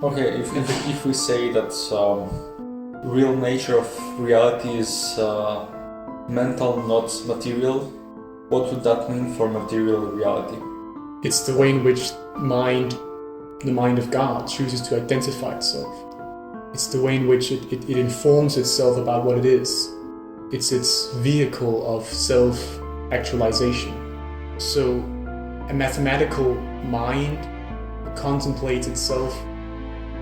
Okay, if we say that real nature of reality is mental, not material, what would that mean for material reality? It's the way in which the mind of God chooses to identify itself. It's the way in which it informs itself about what it is. It's its vehicle of self-actualization. So a mathematical mind contemplates itself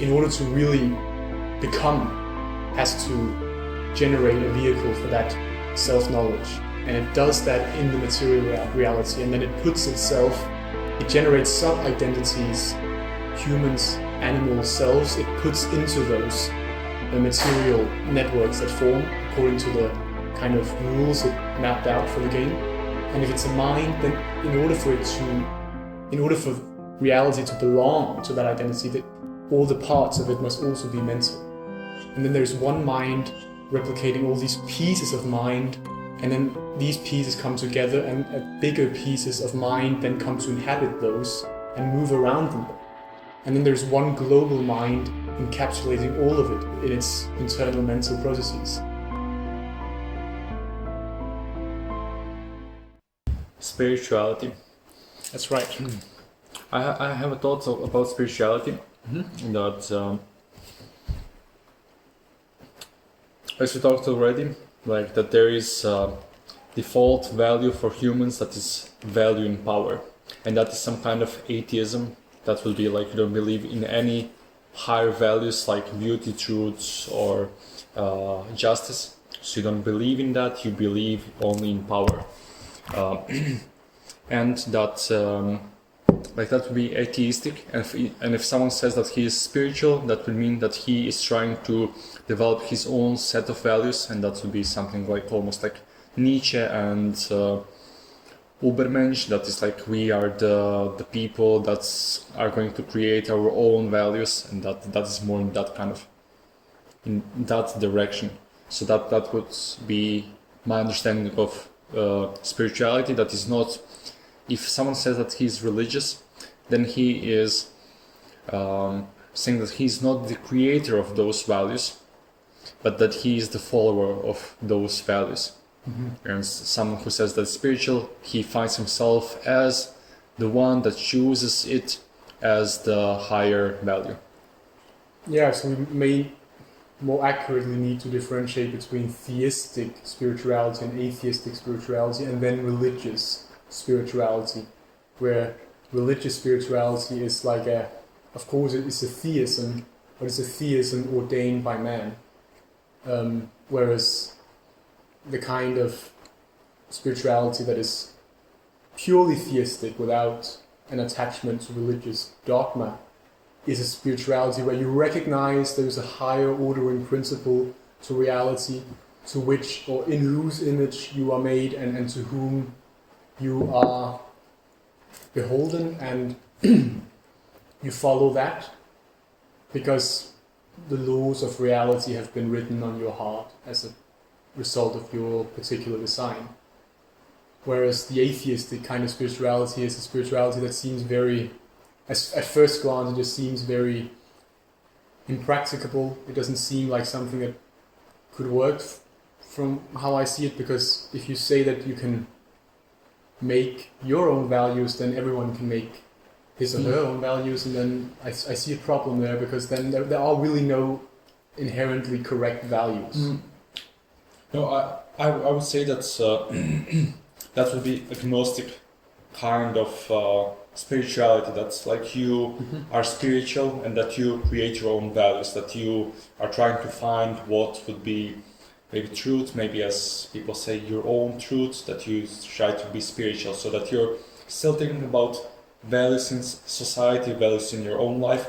in order to really become, has to generate a vehicle for that self-knowledge. And it does that in the material reality, and then it puts itself, it generates sub-identities, humans, animals, selves, it puts into those material networks that form according to the kind of rules it mapped out for the game. And if it's a mind, then in order for reality to belong to that identity, that all the parts of it must also be mental. And then there's one mind replicating all these pieces of mind, and then these pieces come together, and bigger pieces of mind then come to inhabit those and move around them. And then there's one global mind encapsulating all of it in its internal mental processes. Spirituality. That's right. I have a thought about spirituality. That as we talked already, like that there is default value for humans that is value in power, and that is some kind of atheism. That will be like you don't believe in any higher values like beauty, truth, or justice. So you don't believe in that. You believe only in power, and that. Like that would be atheistic, and if someone says that he is spiritual, that would mean that he is trying to develop his own set of values, and that would be something like almost like Nietzsche and Ubermensch. That is like we are the people that are going to create our own values, and that is more in that kind of in that direction. So that would be my understanding of spirituality. That is not. If someone says that he is religious, then he is saying that he is not the creator of those values, but that he is the follower of those values. And someone who says that spiritual, he finds himself as the one that chooses it as the higher value. Yeah, so we may more accurately need to differentiate between theistic spirituality and atheistic spirituality, and then religious spirituality, where religious spirituality is like of course it's a theism, but it's a theism ordained by man, whereas the kind of spirituality that is purely theistic without an attachment to religious dogma is a spirituality where you recognize there's a higher ordering principle to reality, to which or in whose image you are made, and to whom you are beholden, and you follow that because the laws of reality have been written on your heart as a result of your particular design. Whereas the atheistic kind of spirituality is a spirituality that seems very, at first glance, it just seems very impracticable. It doesn't seem like something that could work from how I see it, because if you say that you can make your own values, then everyone can make his or her own values, and then I see a problem there, because then there are really no inherently correct values. No, I would say that that would be agnostic kind of spirituality. That's like you are spiritual, and that you create your own values, that you are trying to find what would be maybe truth, maybe as people say your own truth, that you try to be spiritual, so that you're still thinking about values in society, values in your own life,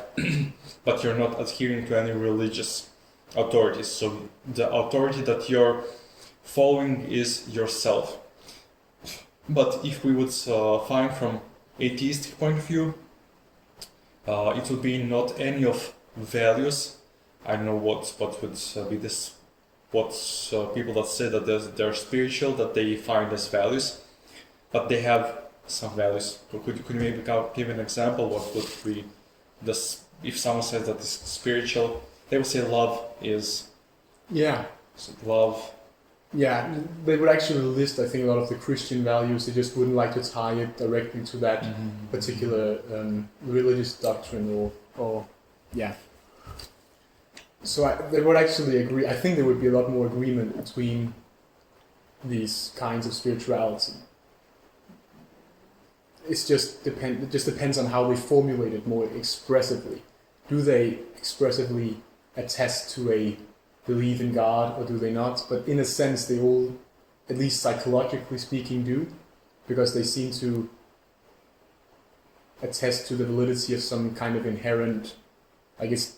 but you're not adhering to any religious authorities. So the authority that you're following is yourself. But if we would find from atheistic point of view, it would be not any of values. I don't know what would be this. What people that say that they're spiritual, that they find as values, but they have some values. Could you maybe give an example? What would be if someone says that it's spiritual, they will say love is Yeah. love. Yeah, they would actually list, I think, a lot of the Christian values. They just wouldn't like to tie it directly to that particular religious doctrine or yeah. So they would actually agree. I think there would be a lot more agreement between these kinds of spirituality. It just depends on how they formulate it more expressively. Do they expressively attest to a believe in God, or do they not? But in a sense, they all, at least psychologically speaking, do, because they seem to attest to the validity of some kind of inherent, I guess,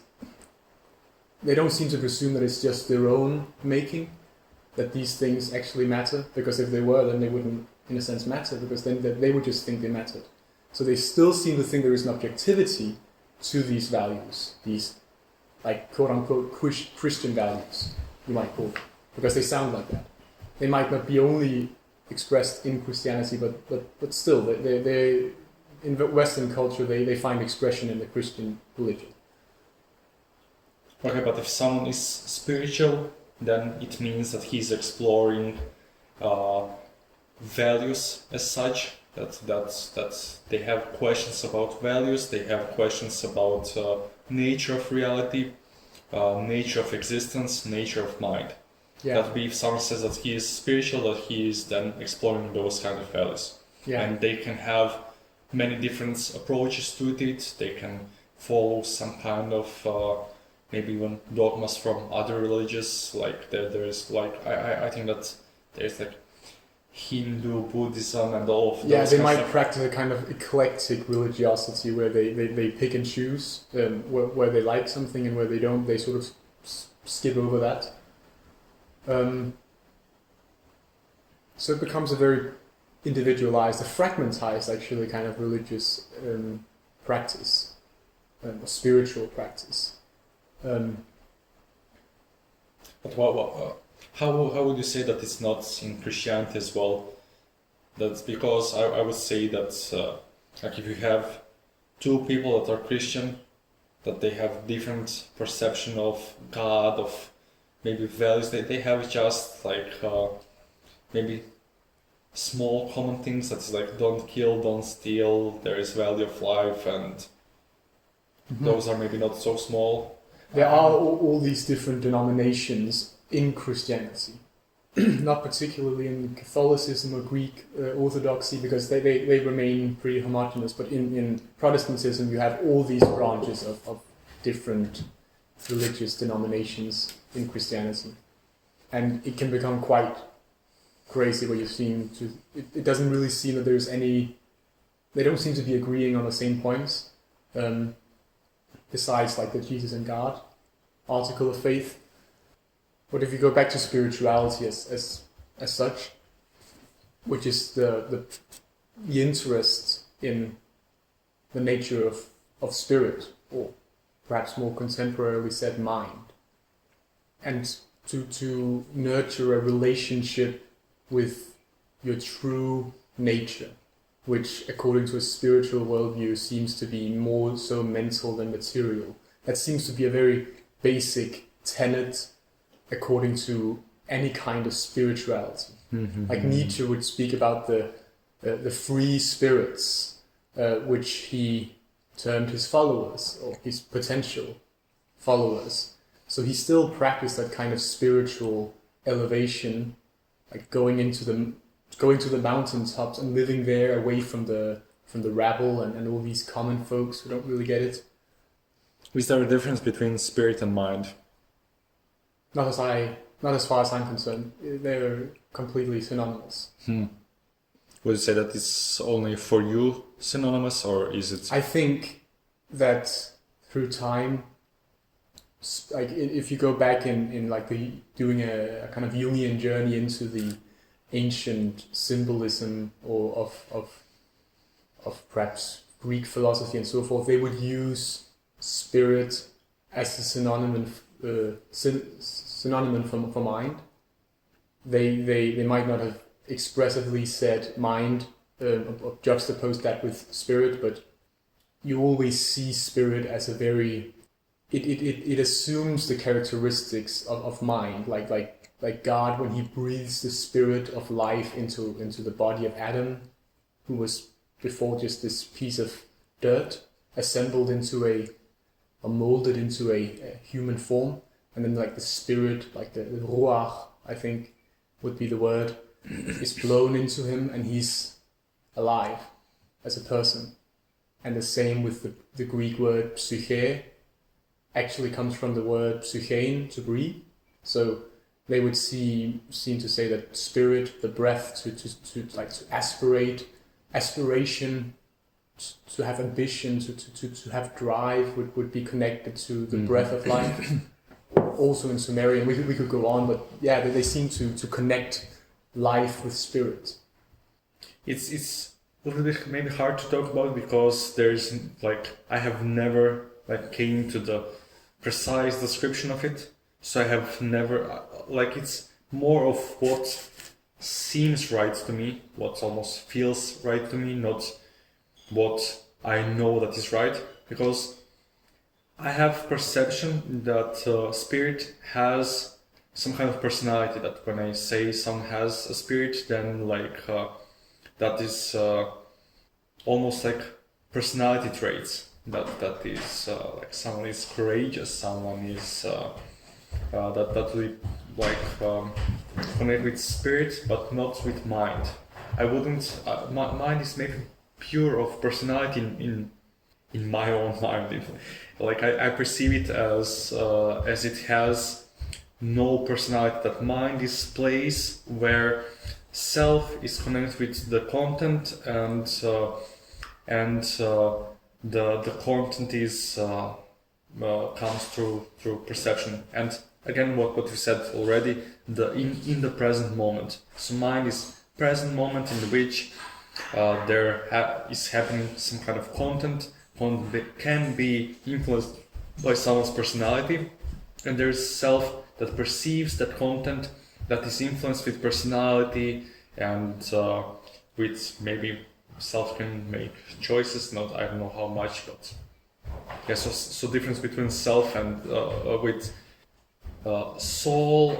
they don't seem to presume that it's just their own making, that these things actually matter, because if they were, then they wouldn't, in a sense, matter, because then they would just think they mattered. So they still seem to think there is an objectivity to these values, these like quote-unquote Christian values, you might call them, because they sound like that. They might not be only expressed in Christianity, but still, they in Western culture, they find expression in the Christian religion. Okay, but if someone is spiritual, then it means that he's exploring values as such, that they have questions about values, they have questions about nature of reality, nature of existence, nature of mind. Yeah. That would be if someone says that he is spiritual, that he is then exploring those kind of values. Yeah. And they can have many different approaches to it. They can follow some kind of maybe even dogmas from other religions. Like there is like I think that there's like Hindu, Buddhism, and all of those. Yeah, they might practice a kind of eclectic religiosity where they pick and choose where they like something, and where they don't, they sort of skip over that. So it becomes a very individualized, a fragmentized actually kind of religious practice, a spiritual practice. But how would you say that it's not in Christianity as well? That's because I would say that like if you have two people that are Christian, that they have different perception of God, of maybe values, they have just like maybe small common things that is like don't kill, don't steal, there is value of life, and those are maybe not so small. There are all these different denominations in Christianity, not particularly in Catholicism or Greek Orthodoxy, because they remain pretty homogeneous, but in Protestantism you have all these branches of different religious denominations in Christianity. And it can become quite crazy where you seem to... It doesn't really seem that there's any... They don't seem to be agreeing on the same points, besides like the Jesus and God article of faith. But if you go back to spirituality as such, which is the interest in the nature of spirit, or perhaps more contemporarily said mind, and to nurture a relationship with your true nature, which according to a spiritual worldview seems to be more so mental than material. That seems to be a very basic tenet according to any kind of spirituality. Like Nietzsche would speak about the free spirits, which he termed his followers, or his potential followers. So he still practiced that kind of spiritual elevation, like going to the mountaintops and living there away from the rabble and all these common folks who don't really get it. Is there a difference between spirit and mind? Not as far as I'm concerned. They're completely synonymous. Would you say that it's only for you synonymous, or is it? I think that through time, like if you go back in like doing a kind of Jungian journey into the ancient symbolism or of perhaps Greek philosophy and so forth, they would use spirit as a synonym for mind. They might not have expressively said mind, or juxtaposed that with spirit, but you always see spirit as a very it assumes the characteristics of mind, like God when he breathes the spirit of life into the body of Adam, who was before just this piece of dirt assembled into or molded into a human form, and then like the spirit, like the ruach, I think would be the word, is blown into him and he's alive as a person. And the same with the Greek word psyche, actually comes from the word psychein, to breathe. So they would seem to say that spirit, the breath, to aspiration, to have ambition, to have drive would be connected to the breath of life. Also in Sumerian, we could go on, but yeah, they seem to connect life with spirit. It's a little bit maybe hard to talk about because there's I have never came to the precise description of it, so I have never it's more of what seems right to me, what almost feels right to me, not what I know that is right, because I have perception that spirit has some kind of personality, that when I say someone has a spirit, then that is almost like personality traits, that is someone is courageous, someone is that we connect with spirit but not with mind. I wouldn't mind is maybe pure of personality in my own mind. I perceive it as it has no personality. That mind is place where self is connected with the content, and the content is comes through perception. And again, what you said already, in the present moment. So mind is present moment in which there is happening some kind of content that can be influenced by someone's personality, and there's self that perceives that content that is influenced with personality, and with maybe self can make choices, not I don't know how much, but yeah, so difference between self and with soul,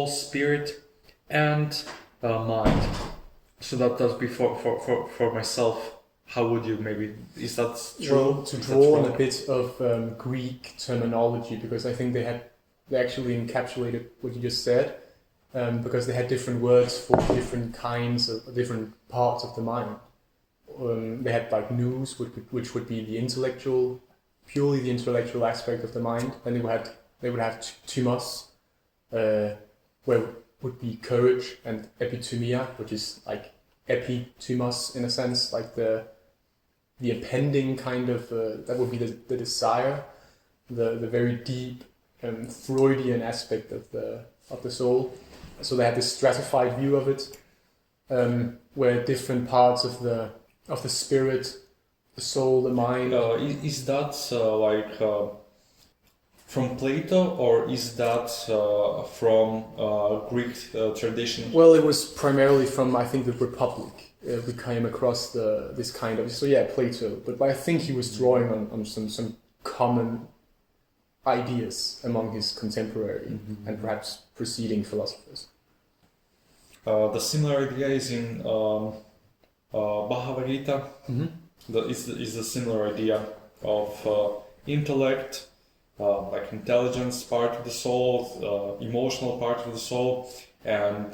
spirit, and mind. So that's before for myself. How would you maybe, is that true? Well, to draw on a bit of Greek terminology, because I think they actually encapsulated what you just said, because they had different words for different kinds of different parts of the mind. They had nous, which would be the intellectual, purely the intellectual aspect of the mind. Then they would have thumos, where would be courage, and epithumia, which is like epithumos in a sense, like the impending kind of that would be the desire, the very deep Freudian aspect of the soul. So they had this stratified view of it, where different parts of the spirit, the soul, the mind. Is that from Plato, or is that from Greek tradition? Well, it was primarily from, I think, the Republic. We came across this kind of, so yeah, Plato. But I think he was drawing on some common ideas among his contemporary and perhaps preceding philosophers. The similar idea is in Bhagavad Gita. Is the similar idea of intellect, like intelligence part of the soul, emotional part of the soul, and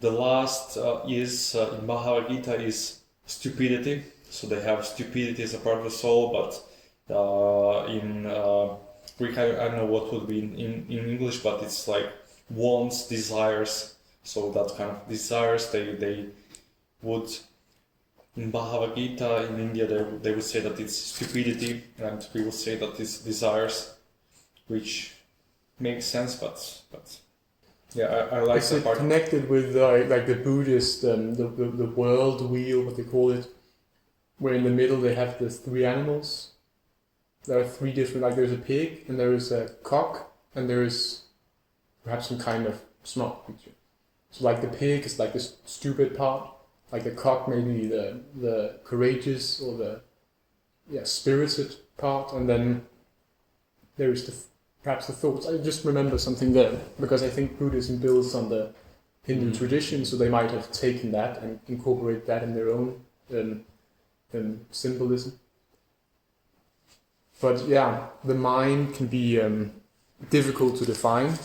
the last is in Bhagavad Gita is stupidity. So they have stupidity as a part of the soul, but in Greek, I don't know what would be in English, but it's like wants, desires. So that kind of desires, they would, in Bhagavad Gita in India, they would say that it's stupidity, and we would say that it's desires, which makes sense, but yeah, I like that part. It's connected with like the Buddhist, the world wheel, what they call it, where in the middle they have the three animals. There are three different, like there's a pig, and there is a cock, and there is perhaps some kind of smart creature. So like the pig is like the stupid part, like the cock maybe the courageous or spirited part, and then there is perhaps the thoughts. I just remember something there because I think Buddhism builds on the Hindu tradition, so they might have taken that and incorporated that in their own symbolism. But yeah, the mind can be difficult to define.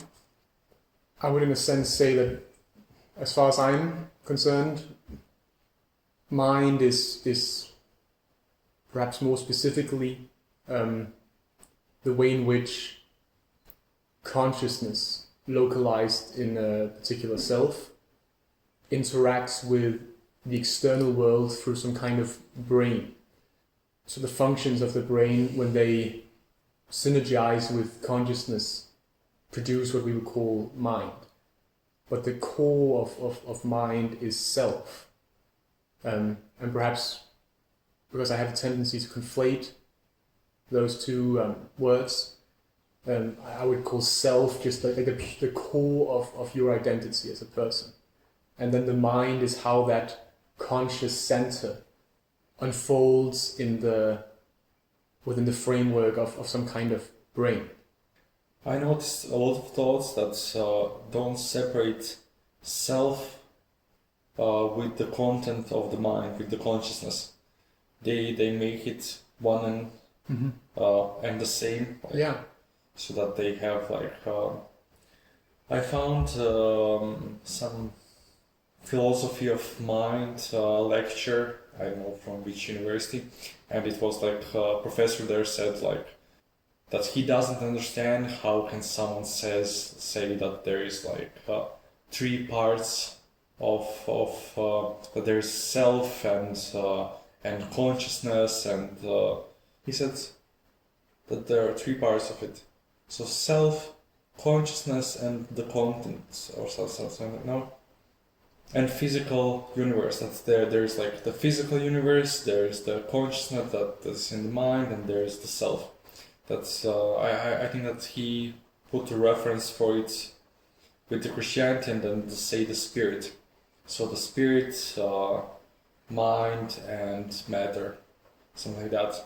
I would in a sense say that as far as I'm concerned, mind is perhaps more specifically the way in which consciousness localized in a particular self interacts with the external world through some kind of brain. So the functions of the brain, when they synergize with consciousness, produce what we would call mind. But the core of mind is self. And perhaps because I have a tendency to conflate those two words, I would call self just like the core of your identity as a person. And then the mind is how that conscious center unfolds within the framework of some kind of brain. I noticed a lot of thoughts that don't separate self with the content of the mind, with the consciousness. They make it one and the same. Like, yeah. So that they have like I found some philosophy of mind lecture, I don't know from which university, and it was like a professor there said like that he doesn't understand how can someone say that there is like three parts of that there's self and consciousness, and he said that there are three parts of it. So self, consciousness, and the content, or something, no? And physical universe. That's there's like the physical universe, there's the consciousness that is in the mind, and there's the self. That's I think that he put a reference for it with the Christianity, and then say the spirit. So the spirit, mind, and matter, something like that.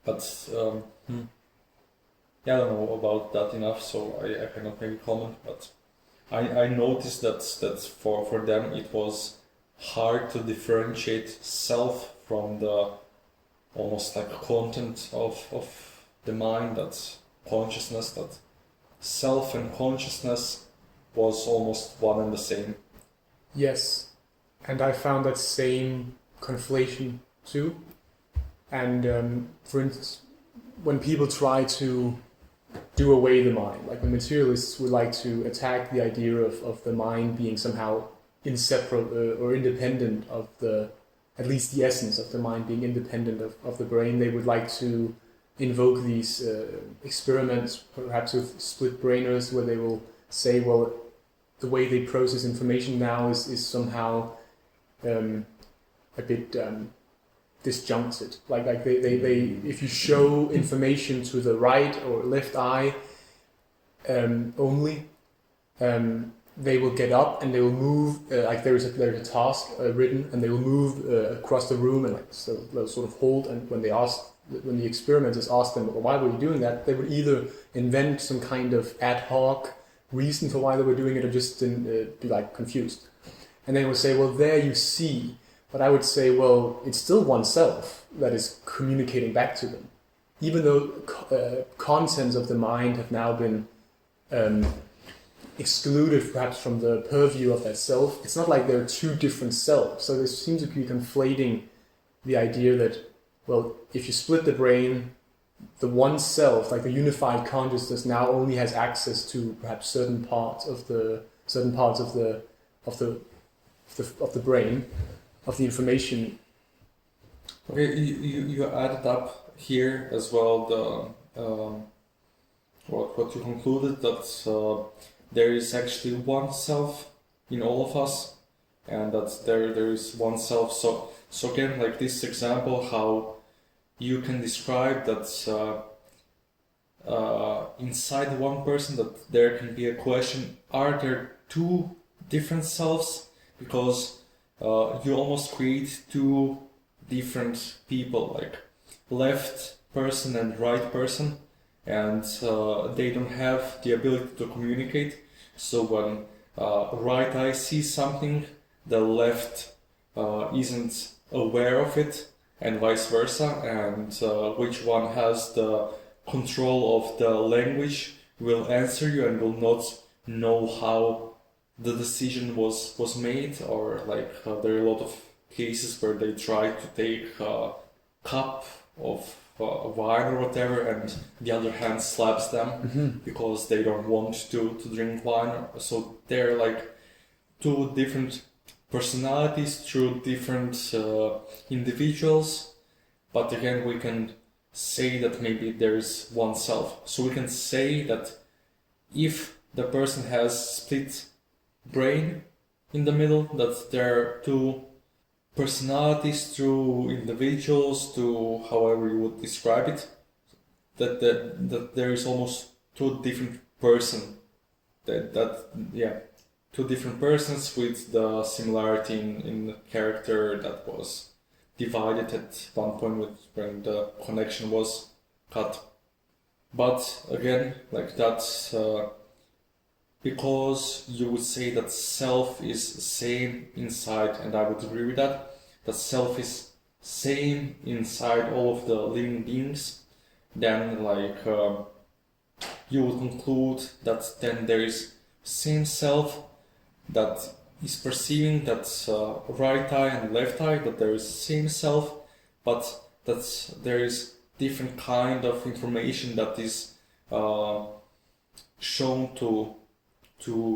But yeah, I don't know about that enough, so I cannot maybe comment. But I noticed that for them it was hard to differentiate self from the almost like content of the mind, that's consciousness, that self and consciousness was almost one and the same. Yes, and I found that same conflation too. And for instance, when people try to do away the mind, like the materialists would like to attack the idea of the mind being somehow inseparable or independent of at least the essence of the mind being independent of the brain. They would like to invoke these experiments, perhaps with split brainers, where they will say, well, the way they process information now is somehow a bit disjuncted. Like they if you show information to the right or left eye only, they will get up and they will move like there's a task written, and they will move across the room, and like so they'll sort of hold. And when the experimenters ask them, well, why were you doing that, they would either invent some kind of ad hoc reason for why they were doing it, or just be like confused. And they would say, well, there you see. But I would say, well, it's still oneself that is communicating back to them. Even though contents of the mind have now been excluded perhaps from the purview of that self, it's not like there are two different selves. So there seems to be conflating the idea that, well, if you split the brain, the one self, like the unified consciousness, now only has access to perhaps certain parts of the brain, of the information. Okay, you added up here as well the what you concluded, that there is actually one self in all of us, and that there is one self. So again, like this example, how you can describe that inside one person, that there can be a question: are there two different selves? Because you almost create two different people. Like left person and right person, and they don't have the ability to communicate. So when right eye sees something, the left isn't aware of it, and vice versa, and which one has the control of the language will answer you and will not know how the decision was made, or like there are a lot of cases where they try to take a cup of wine or whatever, and the other hand slaps them because they don't want to drink wine. So they're like two different personalities, two different individuals, but again we can say that maybe there's one self. So we can say that if the person has split brain in the middle, that there are two personalities, two individuals, to however you would describe it, that there is almost two different person, two different persons with the similarity in the character that was divided at one point when the connection was cut. But again, like that's because you would say that self is same inside, and I would agree with that, that self is same inside all of the living beings, then like you would conclude that then there is same self that is perceiving that right eye and left eye, that there is same self, but that there is different kind of information that is shown to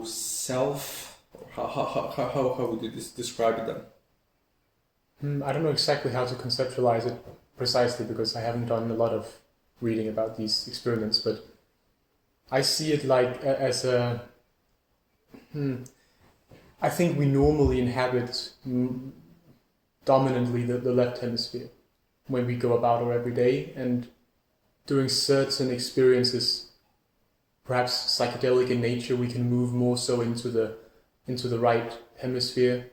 self. How would you describe it then? I don't know exactly how to conceptualize it precisely, because I haven't done a lot of reading about these experiments, but I see it like as a I think we normally inhabit dominantly the left hemisphere when we go about our everyday, and during certain experiences, perhaps psychedelic in nature, we can move more so into the right hemisphere.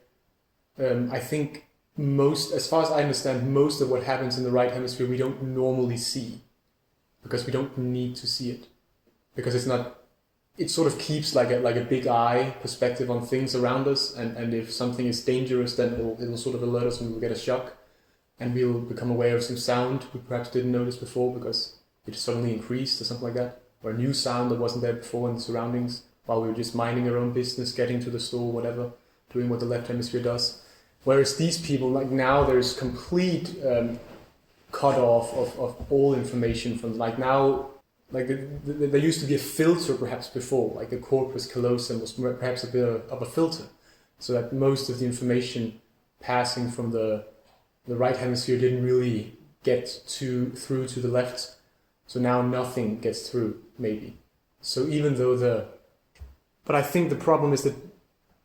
I think as far as I understand, most of what happens in the right hemisphere we don't normally see, because we don't need to see it, because it sort of keeps like a big eye perspective on things around us, and if something is dangerous, then it'll sort of alert us and we'll get a shock, and we'll become aware of some sound we perhaps didn't notice before because it suddenly increased or something like that, or a new sound that wasn't there before in the surroundings while we were just minding our own business, getting to the store, whatever, doing what the left hemisphere does. Whereas these people, like now, there's complete cut off of all information from, like now, like there used to be a filter perhaps before, like the corpus callosum was perhaps a bit of a filter, so that most of the information passing from the right hemisphere didn't really get through to the left. So now nothing gets through, maybe. So even though but I think the problem is that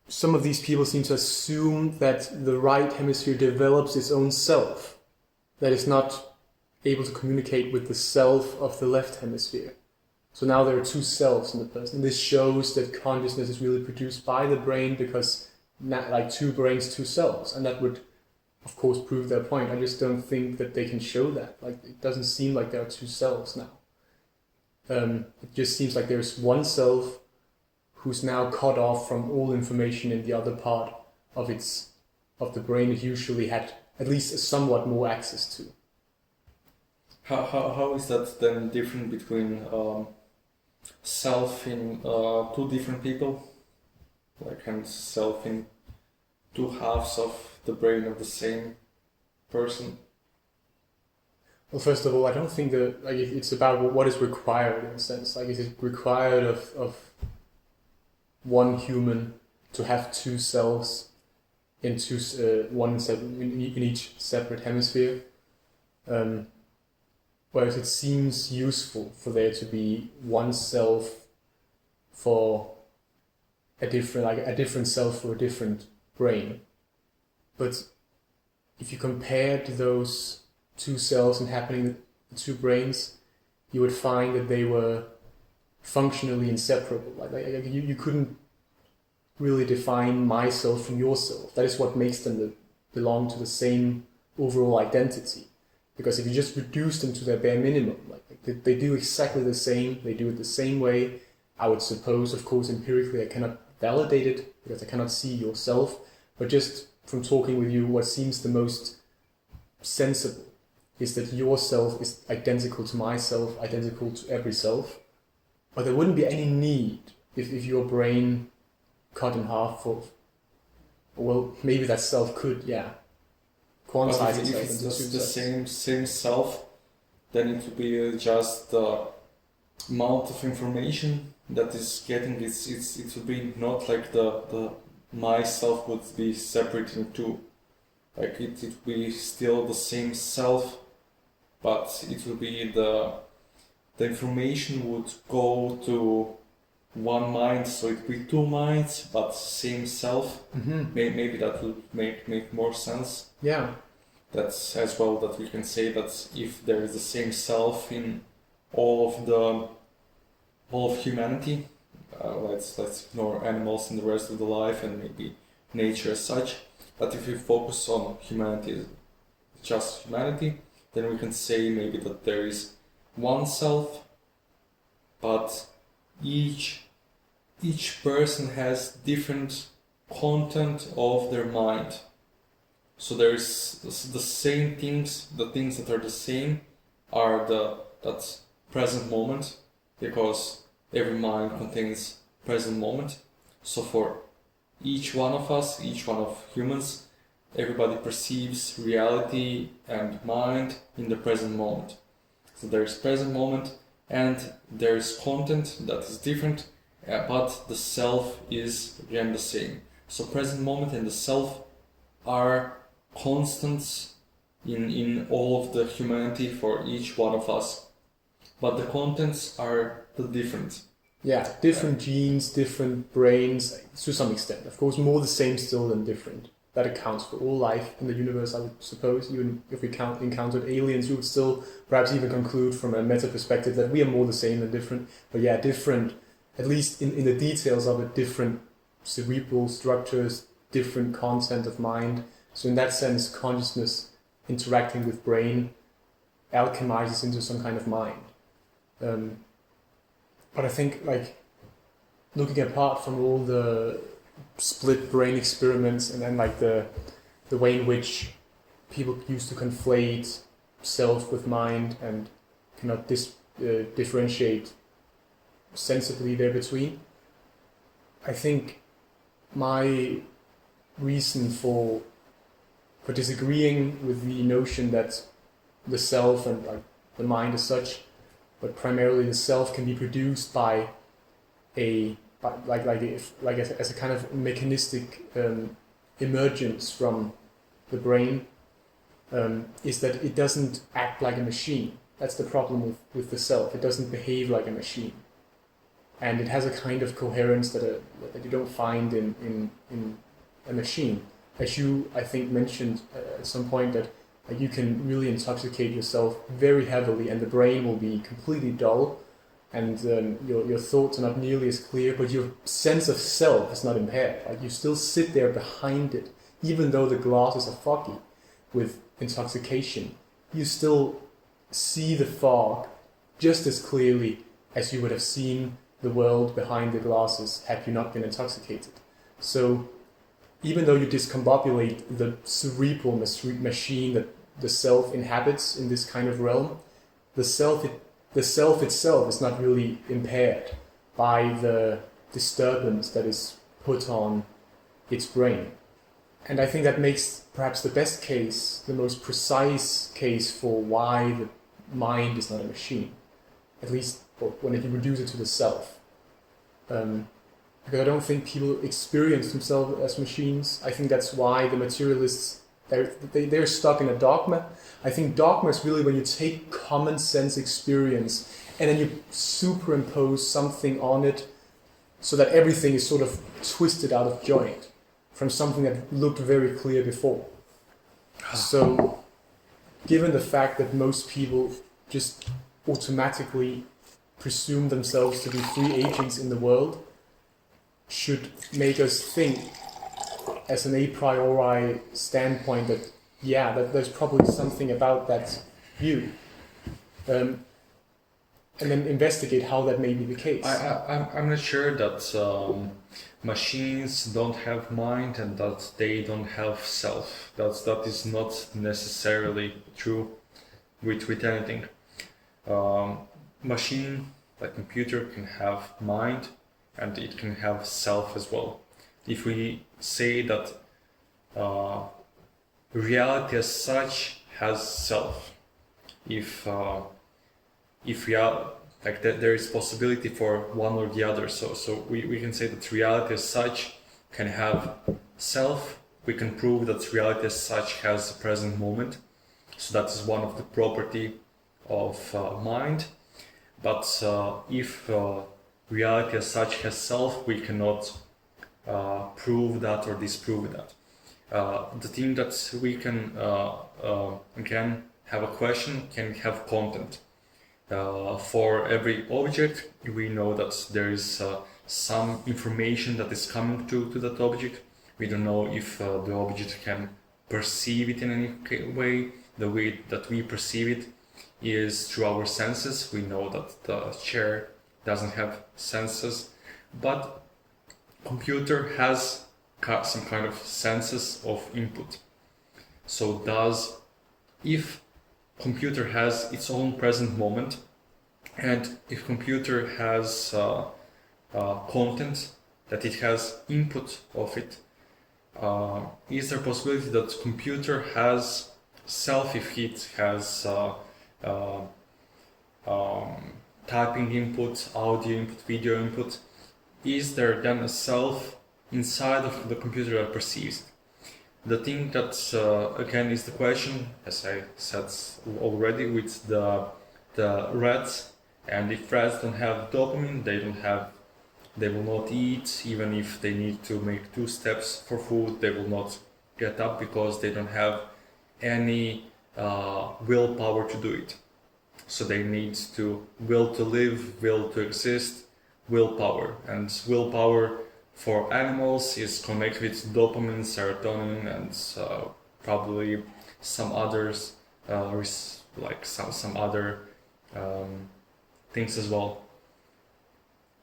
some of these people seem to assume that the right hemisphere develops its own self, that is not able to communicate with the self of the left hemisphere. So now there are two selves in the person. And this shows that consciousness is really produced by the brain, because like two brains, two selves. And that would, of course, prove their point. I just don't think that they can show that. Like, it doesn't seem like there are two selves now. It just seems like there's one self who's now cut off from all information in the other part of the brain it usually had at least somewhat more access to. How is that then different between self in two different people, like, and self in two halves of the brain of the same person? Well, first of all, I don't think that it's about what is required, in a sense. Like, is it required of one human to have two cells in in each separate hemisphere? Whereas it seems useful for there to be one self for a different self for a different brain. But if you compared those two cells inhabiting the two brains, you would find that they were functionally inseparable. Like you couldn't really define myself from yourself. That is what makes them belong to the same overall identity. Because if you just reduce them to their bare minimum, like they do exactly the same, they do it the same way, I would suppose, of course, empirically I cannot validate it because I cannot see yourself, but just from talking with you, what seems the most sensible is that your self is identical to myself, identical to every self, but there wouldn't be any need if your brain cut in half for, well, maybe that self could, quantize But if itself it's into just two the selves. same self, then it will be just the amount of information that is getting it will be not like the myself would be separate in two. Like it will be still the same self, but it will be the information would go to one mind, so it will be two minds, but same self. Maybe that would make more sense. Yeah. That's as well that we can say that if there is the same self in all of humanity, let's ignore animals and the rest of the life and maybe nature as such. But if we focus on humanity, just humanity, then we can say maybe that there is one self, but each person has different content of their mind. So there is the same things, the things that are the same are that present moment, because every mind contains present moment. So for each one of us, each one of humans, everybody perceives reality and mind in the present moment. So there is present moment and there is content that is different, but the self is again the same. So present moment and the self are constants in all of the humanity for each one of us, but the contents are the different. Yeah, different genes, different brains, to some extent. Of course, more the same still than different. That accounts for all life in the universe, I would suppose. Even if we encountered aliens, you would still perhaps even conclude from a meta perspective that we are more the same than different. But yeah, different, at least in the details of it, different cerebral structures, different content of mind. So in that sense, consciousness interacting with brain alchemizes into some kind of mind. But I think, like, looking apart from all the split brain experiments and then like the way in which people used to conflate self with mind and cannot differentiate sensibly there between, I think my reason for disagreeing with the notion that the self and like the mind as such, but primarily the self can be produced by as a kind of mechanistic emergence from the brain, is that it doesn't act like a machine. That's the problem with the self. It doesn't behave like a machine, and it has a kind of coherence that you don't find in a machine. As you, I think, mentioned at some point, that you can really intoxicate yourself very heavily and the brain will be completely dull and your thoughts are not nearly as clear, but your sense of self is not impaired. Like, you still sit there behind it, even though the glasses are foggy with intoxication. You still see the fog just as clearly as you would have seen the world behind the glasses had you not been intoxicated. So even though you discombobulate the cerebral machine that the self inhabits in this kind of realm, the self itself is not really impaired by the disturbance that is put on its brain. And I think that makes perhaps the best case, the most precise case for why the mind is not a machine, at least when you reduce it to the self. Because I don't think people experience themselves as machines. I think that's why the materialists, they're stuck in a dogma. I think dogma is really when you take common sense experience and then you superimpose something on it so that everything is sort of twisted out of joint from something that looked very clear before. So given the fact that most people just automatically presume themselves to be free agents in the world, should make us think as an a priori standpoint that, yeah, that there's probably something about that you, and then investigate how that may be the case. I'm not sure that machines don't have mind and that they don't have self. That is not necessarily true with anything. Machine, like computer, can have mind and it can have self as well. If we say that reality as such has self, if there is possibility for one or the other, so we can say that reality as such can have self. We can prove that reality as such has a present moment, so that is one of the property of mind. But if reality as such has self, we cannot prove that or disprove that. The thing that we can again have a question can have content. For every object, we know that there is some information that is coming to that object. We don't know if the object can perceive it in any way. The way that we perceive it is through our senses. We know that the chair doesn't have senses, but computer has some kind of senses of input. So if computer has its own present moment, and if computer has content, that it has input of it, is there a possibility that computer has self if it has typing input, audio input, video input? Is there then a self inside of the computer that perceives it? The thing that again is the question, as I said already, with the rats, and if rats don't have dopamine, they will not eat. Even if they need to make 2 steps for food, they will not get up because they don't have any willpower to do it. So they need to will to live, will to exist, willpower, and willpower for animals is connected with dopamine, serotonin, and probably some others, like some other things as well.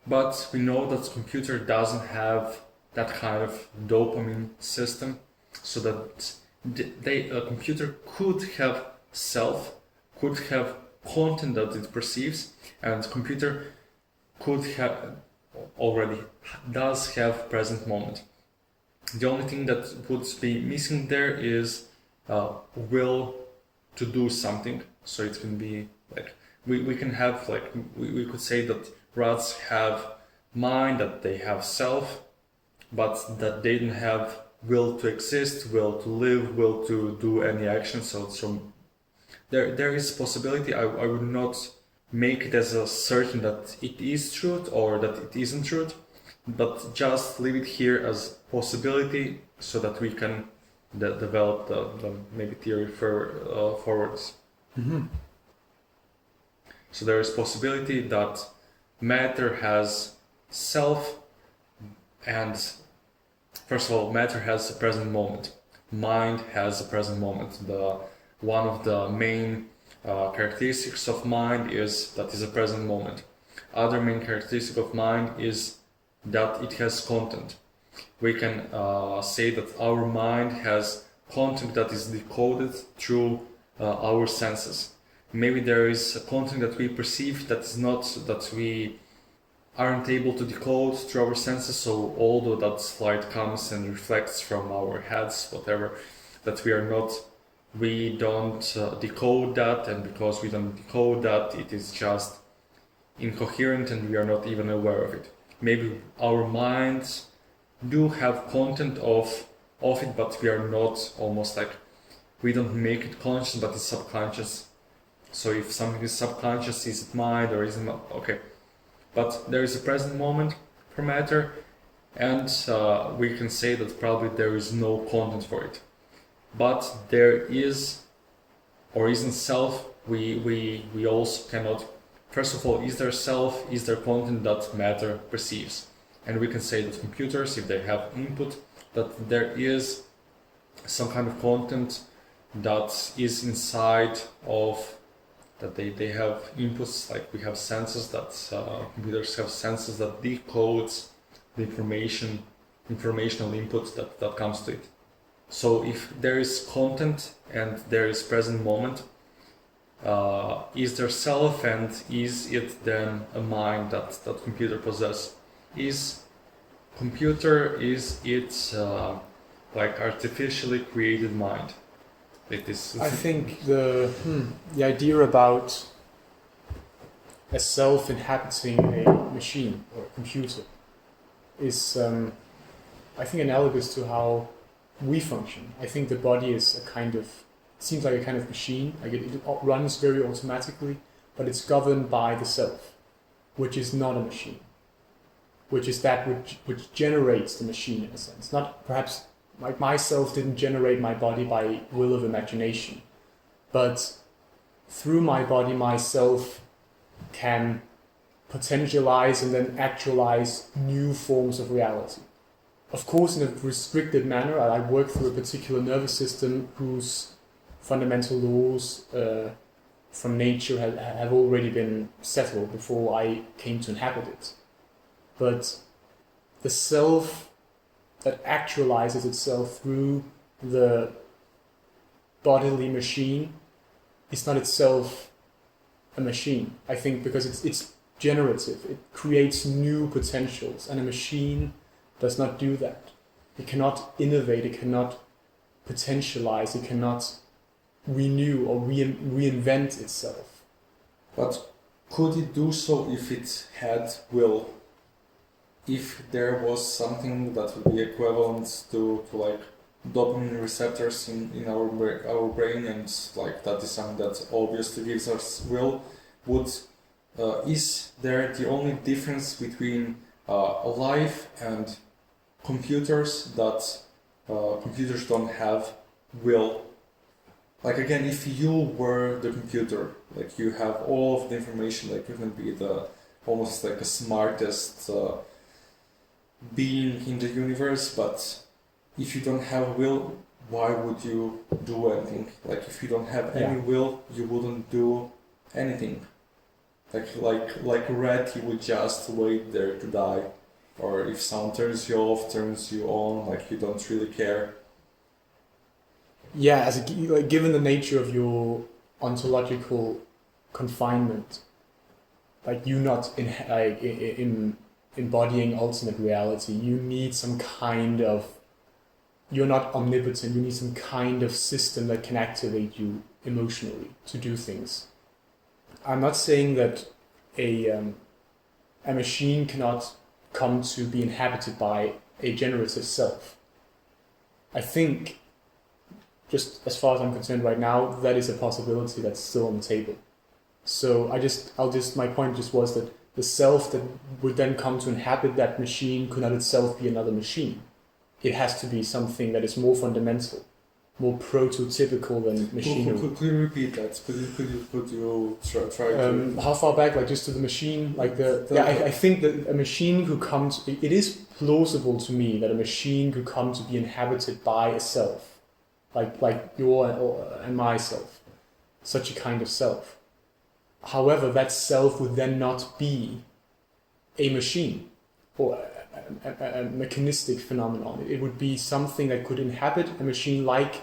But we know that computer doesn't have that kind of dopamine system, so that a computer could have self, could have content that it perceives, and computer could have already does have present moment. The only thing that would be missing there is will to do something. So it can be like we can have like we could say that rats have mind, that they have self, but that they don't have will to exist, will to live, will to do any action. So there is possibility. I would not make it as a certain that it is truth or that it isn't truth, but just leave it here as possibility so that we can develop the maybe theory forwards. Mm-hmm. So there is possibility that matter has self, and first of all, matter has a present moment. Mind has a present moment. One of the main characteristics of mind is that is a present moment. Other main characteristic of mind is that it has content. We can say that our mind has content that is decoded through our senses. Maybe there is a content that we perceive that is not, that we aren't able to decode through our senses. So although that light comes and reflects from our heads, whatever, that we don't decode that, and because we don't decode that, it is just incoherent and we are not even aware of it. Maybe our minds do have content of it, but we are not, almost like we don't make it conscious, but it's subconscious. So if something is subconscious, is it mind or is it not? Okay. But there is a present moment for matter, and we can say that probably there is no content for it. But there is, or isn't self, we also cannot, first of all, is there self, is there content that matter perceives? And we can say that computers, if they have input, that there is some kind of content that is inside of that they have inputs, like we have senses that computers have senses that decodes the informational input that comes to it. So if there is content and there is present moment, is there self, and is it then a mind that computer possess? Is it like artificially created mind? It is. I think the idea about a self inhabiting a machine or a computer is, I think, analogous to how we function. I think the body is seems like a kind of machine. Like it runs very automatically, but it's governed by the self, which is not a machine, which is that which generates the machine in a sense. Not perhaps like myself didn't generate my body by will of imagination, but through my body, myself can potentialize and then actualize new forms of reality. Of course, in a restricted manner. I work through a particular nervous system whose fundamental laws from nature have already been settled before I came to inhabit it. But the self that actualizes itself through the bodily machine is not itself a machine. I think because it's generative, it creates new potentials, and a machine does not do that. It cannot innovate, it cannot potentialize, it cannot renew or reinvent itself. But could it do so if it had will? If there was something that would be equivalent to like dopamine receptors in our brain, and like that is something that obviously gives us will, is there the only difference between life and computers that computers don't have will? Like again, if you were the computer, like you have all of the information, like you can be the almost like the smartest being in the universe, but if you don't have will, why would you do anything? Like if you don't have any will, you wouldn't do anything. Like a rat, you would just wait there to die. Or if someone turns you off, turns you on, like you don't really care. Yeah, given the nature of your ontological confinement, like you not in embodying ultimate reality, you need some kind of. You're not omnipotent. You need some kind of system that can activate you emotionally to do things. I'm not saying that a machine cannot come to be inhabited by a generative self. I think, just as far as I'm concerned right now, that is a possibility that's still on the table. So my point just was that the self that would then come to inhabit that machine could not itself be another machine. It has to be something that is more fundamental, more prototypical than machinery. Could you repeat that? Could you try to... How far back, like just to the machine? I think that a machine could come to... It is plausible to me that a machine could come to be inhabited by a self, like your and my self, such a kind of self. However, that self would then not be a machine or a mechanistic phenomenon. It would be something that could inhabit a machine like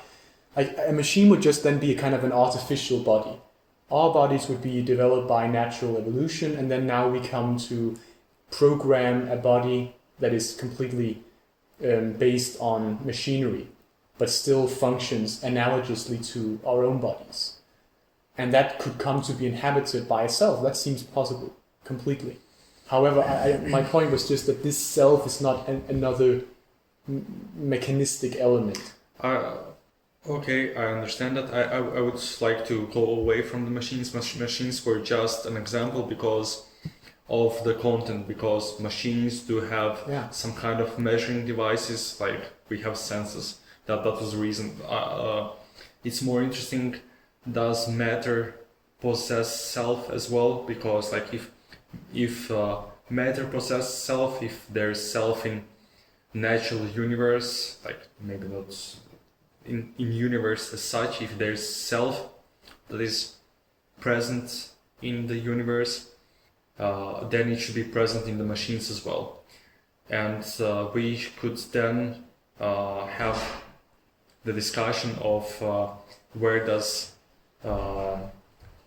a machine would just then be a kind of an artificial body. Our bodies would be developed by natural evolution, and then now we come to program a body that is completely based on machinery, but still functions analogously to our own bodies. And that could come to be inhabited by a self. That seems possible, completely. However, my point was just that this self is not another mechanistic element. Okay, I understand that. I would like to go away from the machines. Machines were just an example because of the content, because machines do have some kind of measuring devices, like we have sensors. That was the reason. It's more interesting, does matter possess self as well? Because like if matter possess self, if there's self in natural universe, like maybe not in universe as such, if there's self that is present in the universe, then it should be present in the machines as well. And we could then have the discussion of where does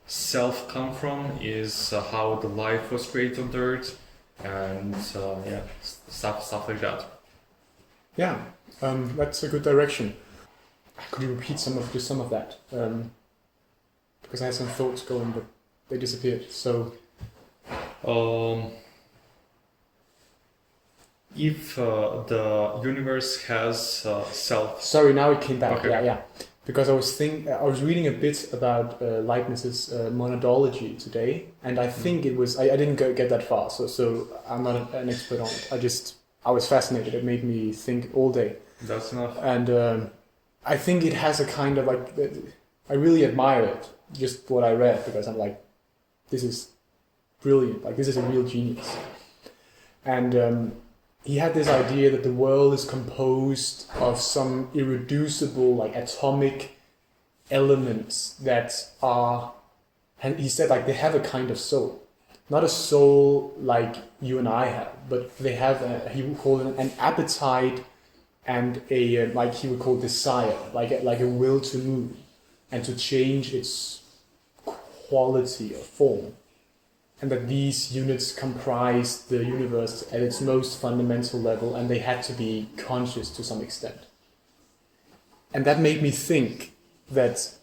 self come from, is how the life was created on Earth, and stuff like that. Yeah, that's a good direction. Could you repeat some of that? Because I had some thoughts going, but they disappeared. So, if the universe has self. Sorry, now it came back. Okay. Yeah. Because I was reading a bit about Leibniz's monadology today, and I think it was I didn't get that far, so I'm not an expert on it. I was fascinated. It made me think all day. That's enough. And I think it has a kind of like, I really admire it, just what I read, because I'm like, this is brilliant. Like, this is a real genius. And he had this idea that the world is composed of some irreducible, like atomic elements that are, and he said, like, they have a kind of soul. Not a soul like you and I have, but they have, he would call it an appetite and a, like he would call desire, like a will to move and to change its quality or form. And that these units comprise the universe at its most fundamental level, and they had to be conscious to some extent. And that made me think that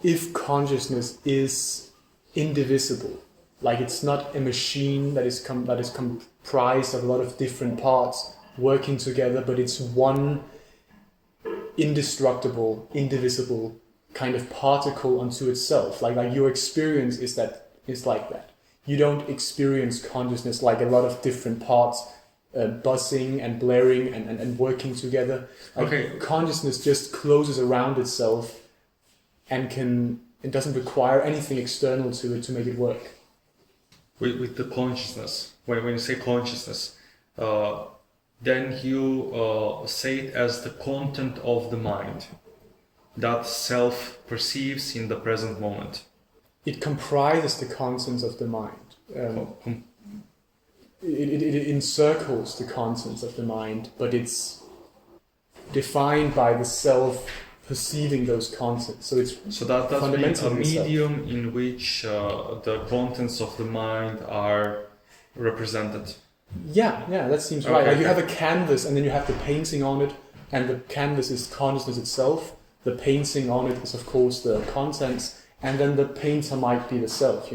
if consciousness is indivisible, like it's not a machine that is comprised of a lot of different parts working together, but it's one indestructible, indivisible kind of particle unto itself. Like your experience is like that. You don't experience consciousness like a lot of different parts buzzing and blaring and working together. Like Okay. Consciousness just closes around itself and it doesn't require anything external to it to make it work. With the consciousness, when you say consciousness, then you say it as the content of the mind that self perceives in the present moment. It comprises the contents of the mind. It encircles the contents of the mind, but it's defined by the self perceiving those contents. So it's that fundamental a in itself. medium in which the contents of the mind are represented. Yeah, that seems Okay, right. Like you okay. have a canvas, and then you have the painting on it, and the canvas is consciousness itself. The painting on it is, of course, the contents, and then the painter might be the self,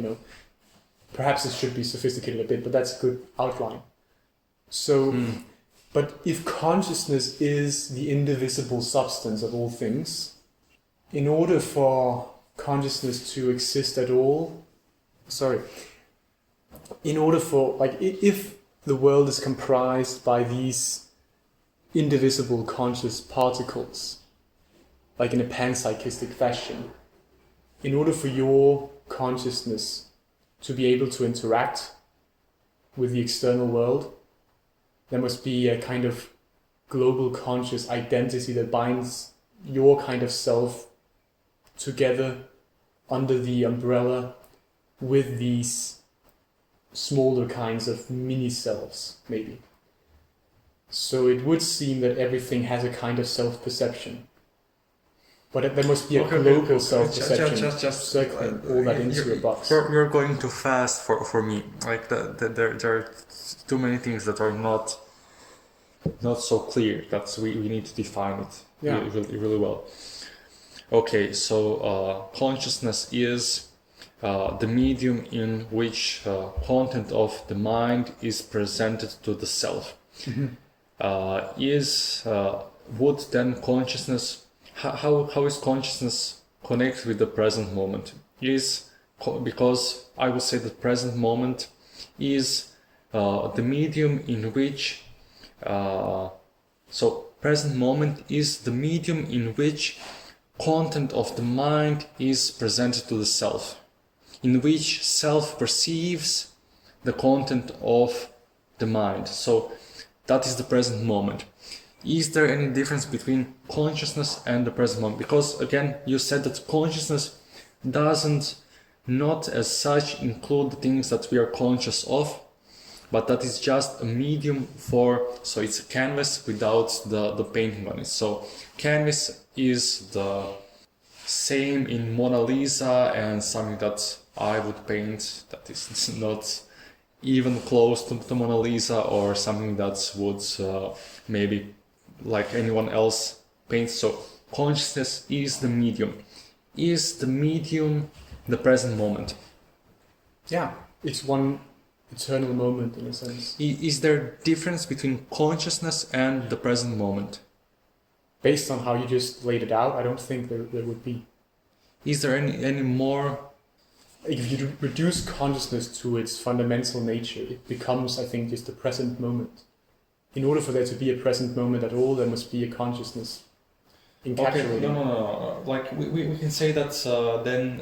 Perhaps it should be sophisticated a bit, but that's a good outline. So, but if consciousness is the indivisible substance of all things, in order for consciousness to exist at all, if the world is comprised by these indivisible conscious particles, like in a panpsychistic fashion, in order for your consciousness to be able to interact with the external world, there must be a kind of global conscious identity that binds your kind of self together under the umbrella with these smaller kinds of mini-selves, maybe. So it would seem that everything has a kind of self-perception. But there must be a global self-perception just circling all that into a box. You're going too fast for me. Like there are too many things that are not so clear. That we need to define it really well. Okay, so consciousness is the medium in which content of the mind is presented to the self. Would then consciousness, how is consciousness connected with the present moment? Because I would say the present moment is the medium in which present moment is the medium in which content of the mind is presented to the self, in which self perceives the content of the mind. So that is the present moment. Is there any difference between consciousness and the present moment? Because again, you said that consciousness doesn't not as such include the things that we are conscious of, but that is just a medium for, so it's a canvas without the painting on it. So canvas is the same in Mona Lisa and something that I would paint that is not even close to the Mona Lisa, or something that would maybe like anyone else paints. So consciousness is the medium. Is the medium the present moment? Yeah, it's one eternal moment in a sense. Is there a difference between consciousness and the present moment? Based on how you just laid it out, I don't think there would be. Is there any more? If you reduce consciousness to its fundamental nature, it becomes, I think, just the present moment. In order for there to be a present moment at all, there must be a consciousness encapsulated. Okay, no. Like we can say that then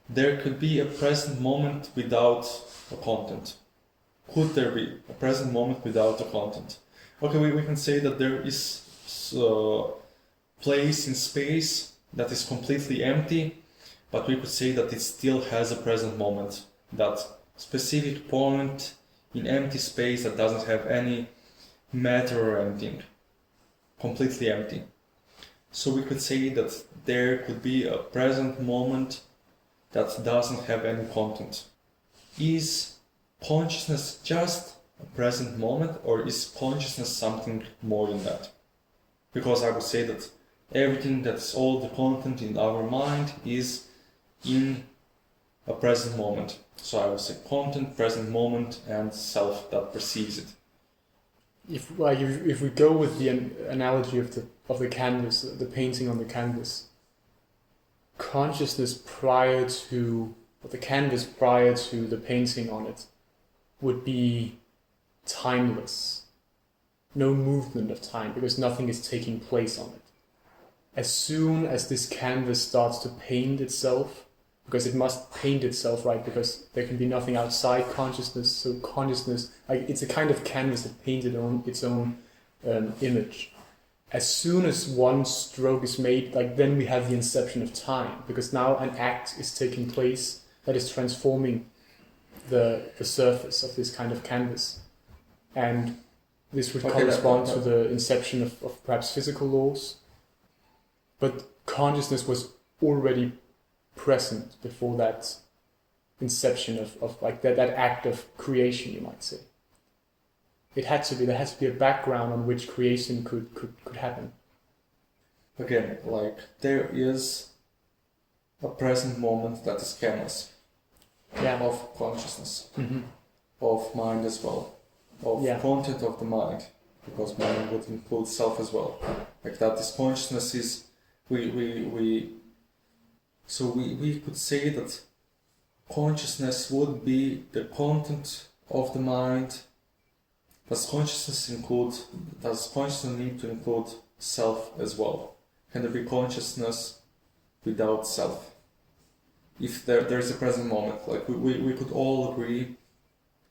there could be a present moment without a content. Could there be a present moment without a content? Okay, we can say that there is a place in space that is completely empty, but we could say that it still has a present moment. That specific point in empty space that doesn't have any matter or anything. Completely empty. So we could say that there could be a present moment that doesn't have any content. Is consciousness just a present moment, or is consciousness something more than that? Because I would say that everything that's all the content in our mind is in a present moment. So I would say content, present moment, and self that perceives it. If we go with the analogy of the canvas, the painting on the canvas, consciousness prior to, or the canvas prior to the painting on it, would be timeless. No movement of time, because nothing is taking place on it. As soon as this canvas starts to paint itself, because it must paint itself, right? Because there can be nothing outside consciousness. So consciousness, like, it's a kind of canvas that painted on its own image. As soon as one stroke is made, like, then we have the inception of time, because now an act is taking place that is transforming the surface of this kind of canvas, and this would correspond to the inception of perhaps physical laws. But consciousness was already present before that inception of like that act of creation, you might say. There had to be a background on which creation could happen. Again, like, there is a present moment that is canvas. Yeah. Of consciousness, Mm-hmm. of mind as well, of content of the mind, because mind would include self as well. Like, that is consciousness is so we could say that consciousness would be the content of the mind. Does consciousness need to include self as well? Can there be consciousness without self? If there is a present moment, like we could all agree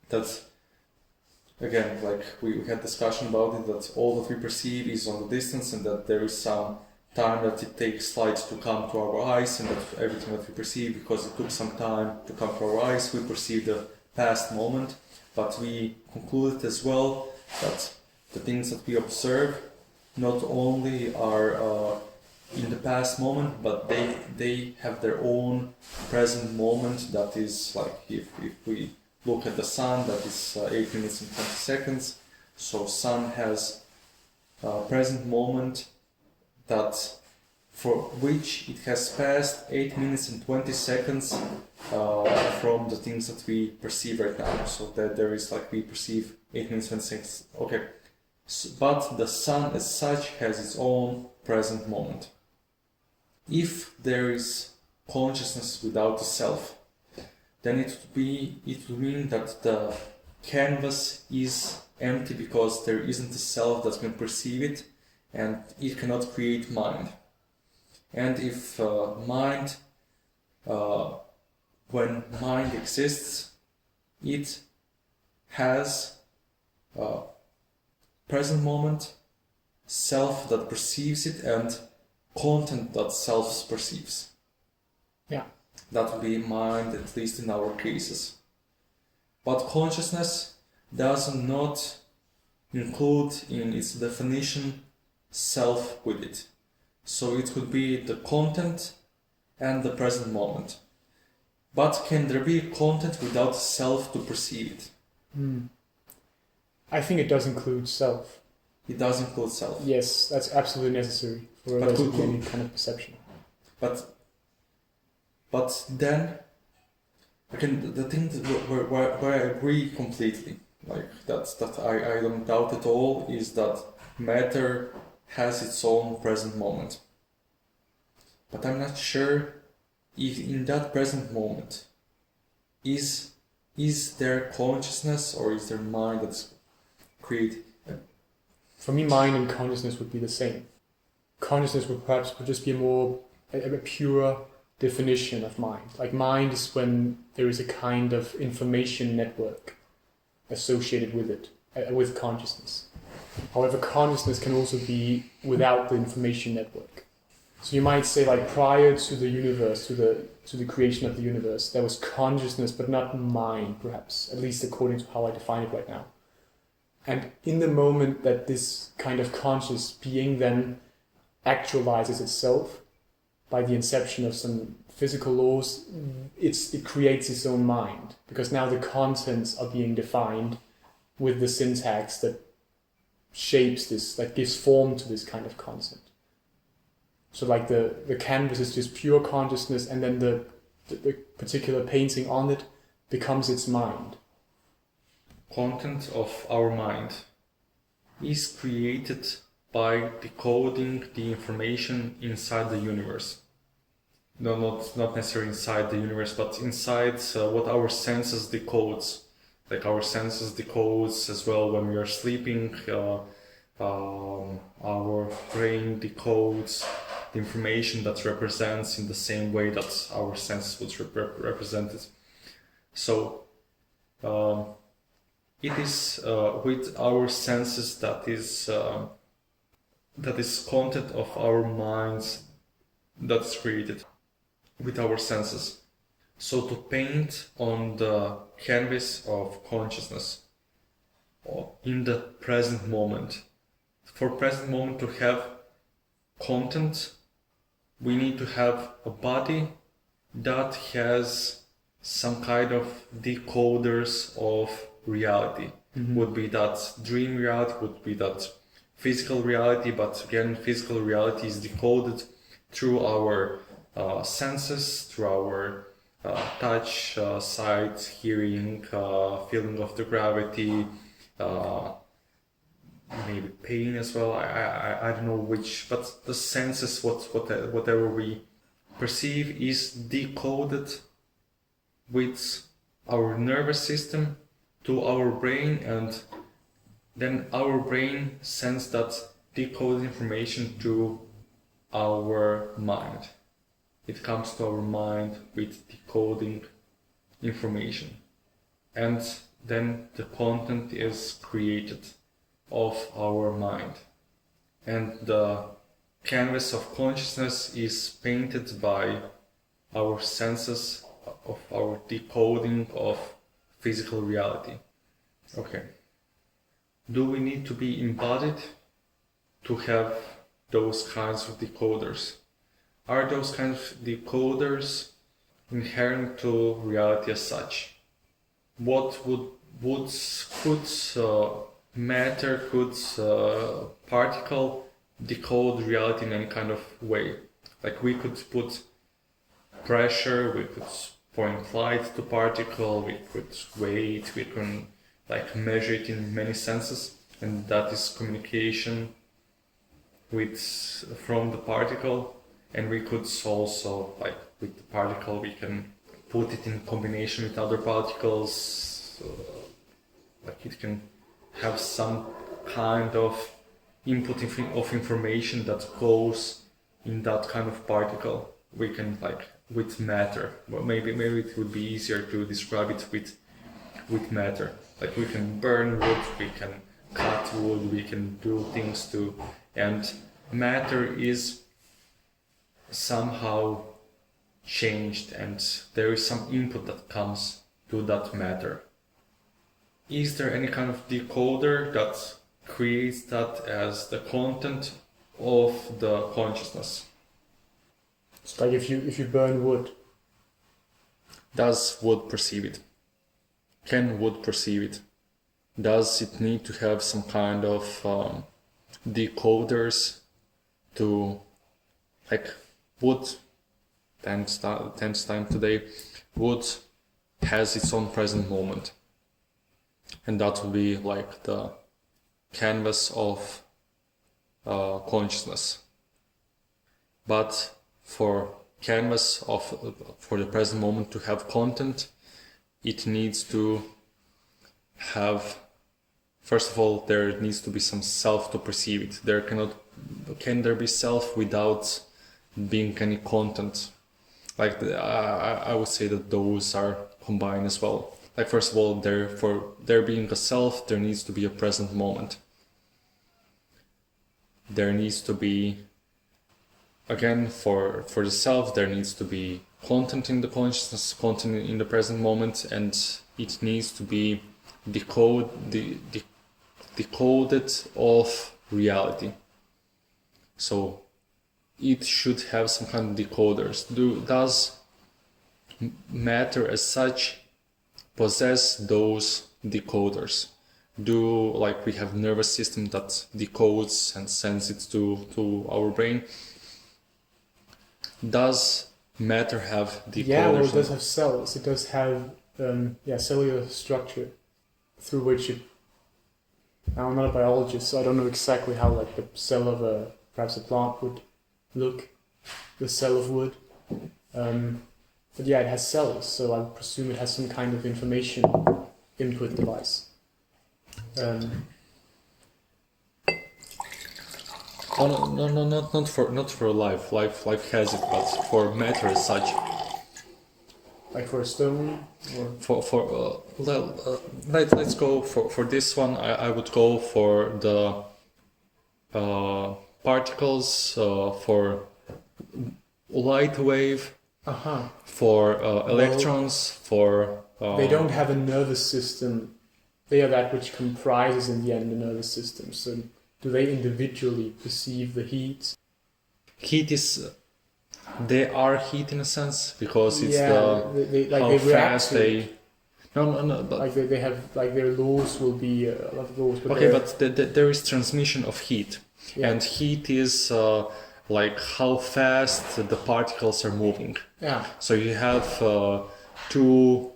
that, again, like we had discussion about it, that all that we perceive is on the distance, and that there is some time that it takes light to come to our eyes, and that everything that we perceive, because it took some time to come to our eyes, we perceive the past moment. But we concluded as well that the things that we observe not only are in the past moment, but they have their own present moment. That is, like, if we look at the sun, that is 8 minutes and 20 seconds. So sun has a present moment that for which it has passed 8 minutes and 20 seconds from the things that we perceive right now. So that there is, like, we perceive 8 minutes and 20 seconds. Okay, but the sun as such has its own present moment. If there is consciousness without the self, then it would mean that the canvas is empty, because there isn't a self that can perceive it, and it cannot create mind. And if mind, when mind exists, it has a present moment, self that perceives it, and content that self perceives. Yeah. That would be mind, at least in our cases. But consciousness does not include in its definition self with it. So it could be the content and the present moment. But can there be content without self to perceive it? I think it does include self. It does include self. Yes, that's absolutely necessary for there to be any kind of perception. But then, again, the thing where I agree completely, like that I don't doubt at all, is that matter has its own present moment. But I'm not sure if in that present moment is there consciousness or is there mind that's created? For me, mind and consciousness would be the same. Consciousness would just be a pure definition of mind. Like mind is when there is a kind of information network associated with it, with consciousness. However, consciousness can also be without the information network. So you might say, like, prior to the universe, to the creation of the universe, there was consciousness, but not mind, perhaps, at least according to how I define it right now. And in the moment that this kind of conscious being then actualizes itself by the inception of some physical laws, it creates its own mind, because now the contents are being defined with the syntax that shapes this, that gives form to this kind of concept. So like the canvas is just pure consciousness, and then the particular painting on it becomes its mind. Content of our mind is created by decoding the information inside the universe. No, not necessarily inside the universe, but inside what our senses decodes. Like our senses decodes as well when we are sleeping. Our brain decodes the information that represents in the same way that our senses would represent it. So it is with our senses that is content of our minds that's created with our senses. So to paint on the canvas of consciousness in the present moment, for present moment to have content, we need to have a body that has some kind of decoders of reality. Would be that dream reality, would be that physical reality, but again, physical reality is decoded through our senses, through our touch, sight, hearing, feeling of the gravity, maybe pain as well. I don't know which, but the senses, whatever we perceive, is decoded with our nervous system to our brain, and then our brain sends that decoded information to our mind. It comes to our mind with decoding information, and then the content is created of our mind, and the canvas of consciousness is painted by our senses of our decoding of physical reality. Okay. Do we need to be embodied to have those kinds of decoders? Are those kinds of decoders inherent to reality as such? What could matter, could particle decode reality in any kind of way? Like we could put pressure, we could point light to particle, we could weigh it, we can like measure it in many senses, and that is communication from the particle. And we could also, like with the particle, we can put it in combination with other particles, like it can have some kind of input of information that goes in that kind of particle. We can, like with matter, well, maybe it would be easier to describe it with matter. Like we can burn wood, we can cut wood, we can do things too, and matter is somehow changed and there is some input that comes to that matter. Is there any kind of decoder that creates that as the content of the consciousness? It's like if you burn wood. Does wood perceive it? Can wood perceive it? Does it need to have some kind of decoders to, like wood, 10th time today, wood has its own present moment. And that will be like the canvas of consciousness. But for the present moment to have content, it needs to have, first of all, there needs to be some self to perceive it. Can there be self without being any content? Like I would say that those are combined as well. Like first of all, for there being a self, there needs to be a present moment. There needs to be, again, for the self, there needs to be content in the consciousness, content in the present moment, and it needs to be decoded of reality. So it should have some kind of decoders. Does matter as such possess those decoders? Like we have nervous system that decodes and sends it to our brain? Does matter have decoders? Yeah, well, it does have cells. It does have cellular structure through which it. Now, I'm not a biologist, so I don't know exactly how like the cell of perhaps a plant would look, the cell of wood. But yeah, it has cells, so I presume it has some kind of information input device. No, not for life. Life has it, but for matter as such. Like for a stone, or let's go for this one. I would go for the particles, for light wave, for electrons, for. They don't have a nervous system. They are that which comprises in the end the nervous system. So do they individually perceive the heat? Heat is. They are heat in a sense because it's how they fast they. No. But like they have like their laws will be a lot of laws. But okay, but there is transmission of heat, and heat is like how fast the particles are moving. Yeah. So you have two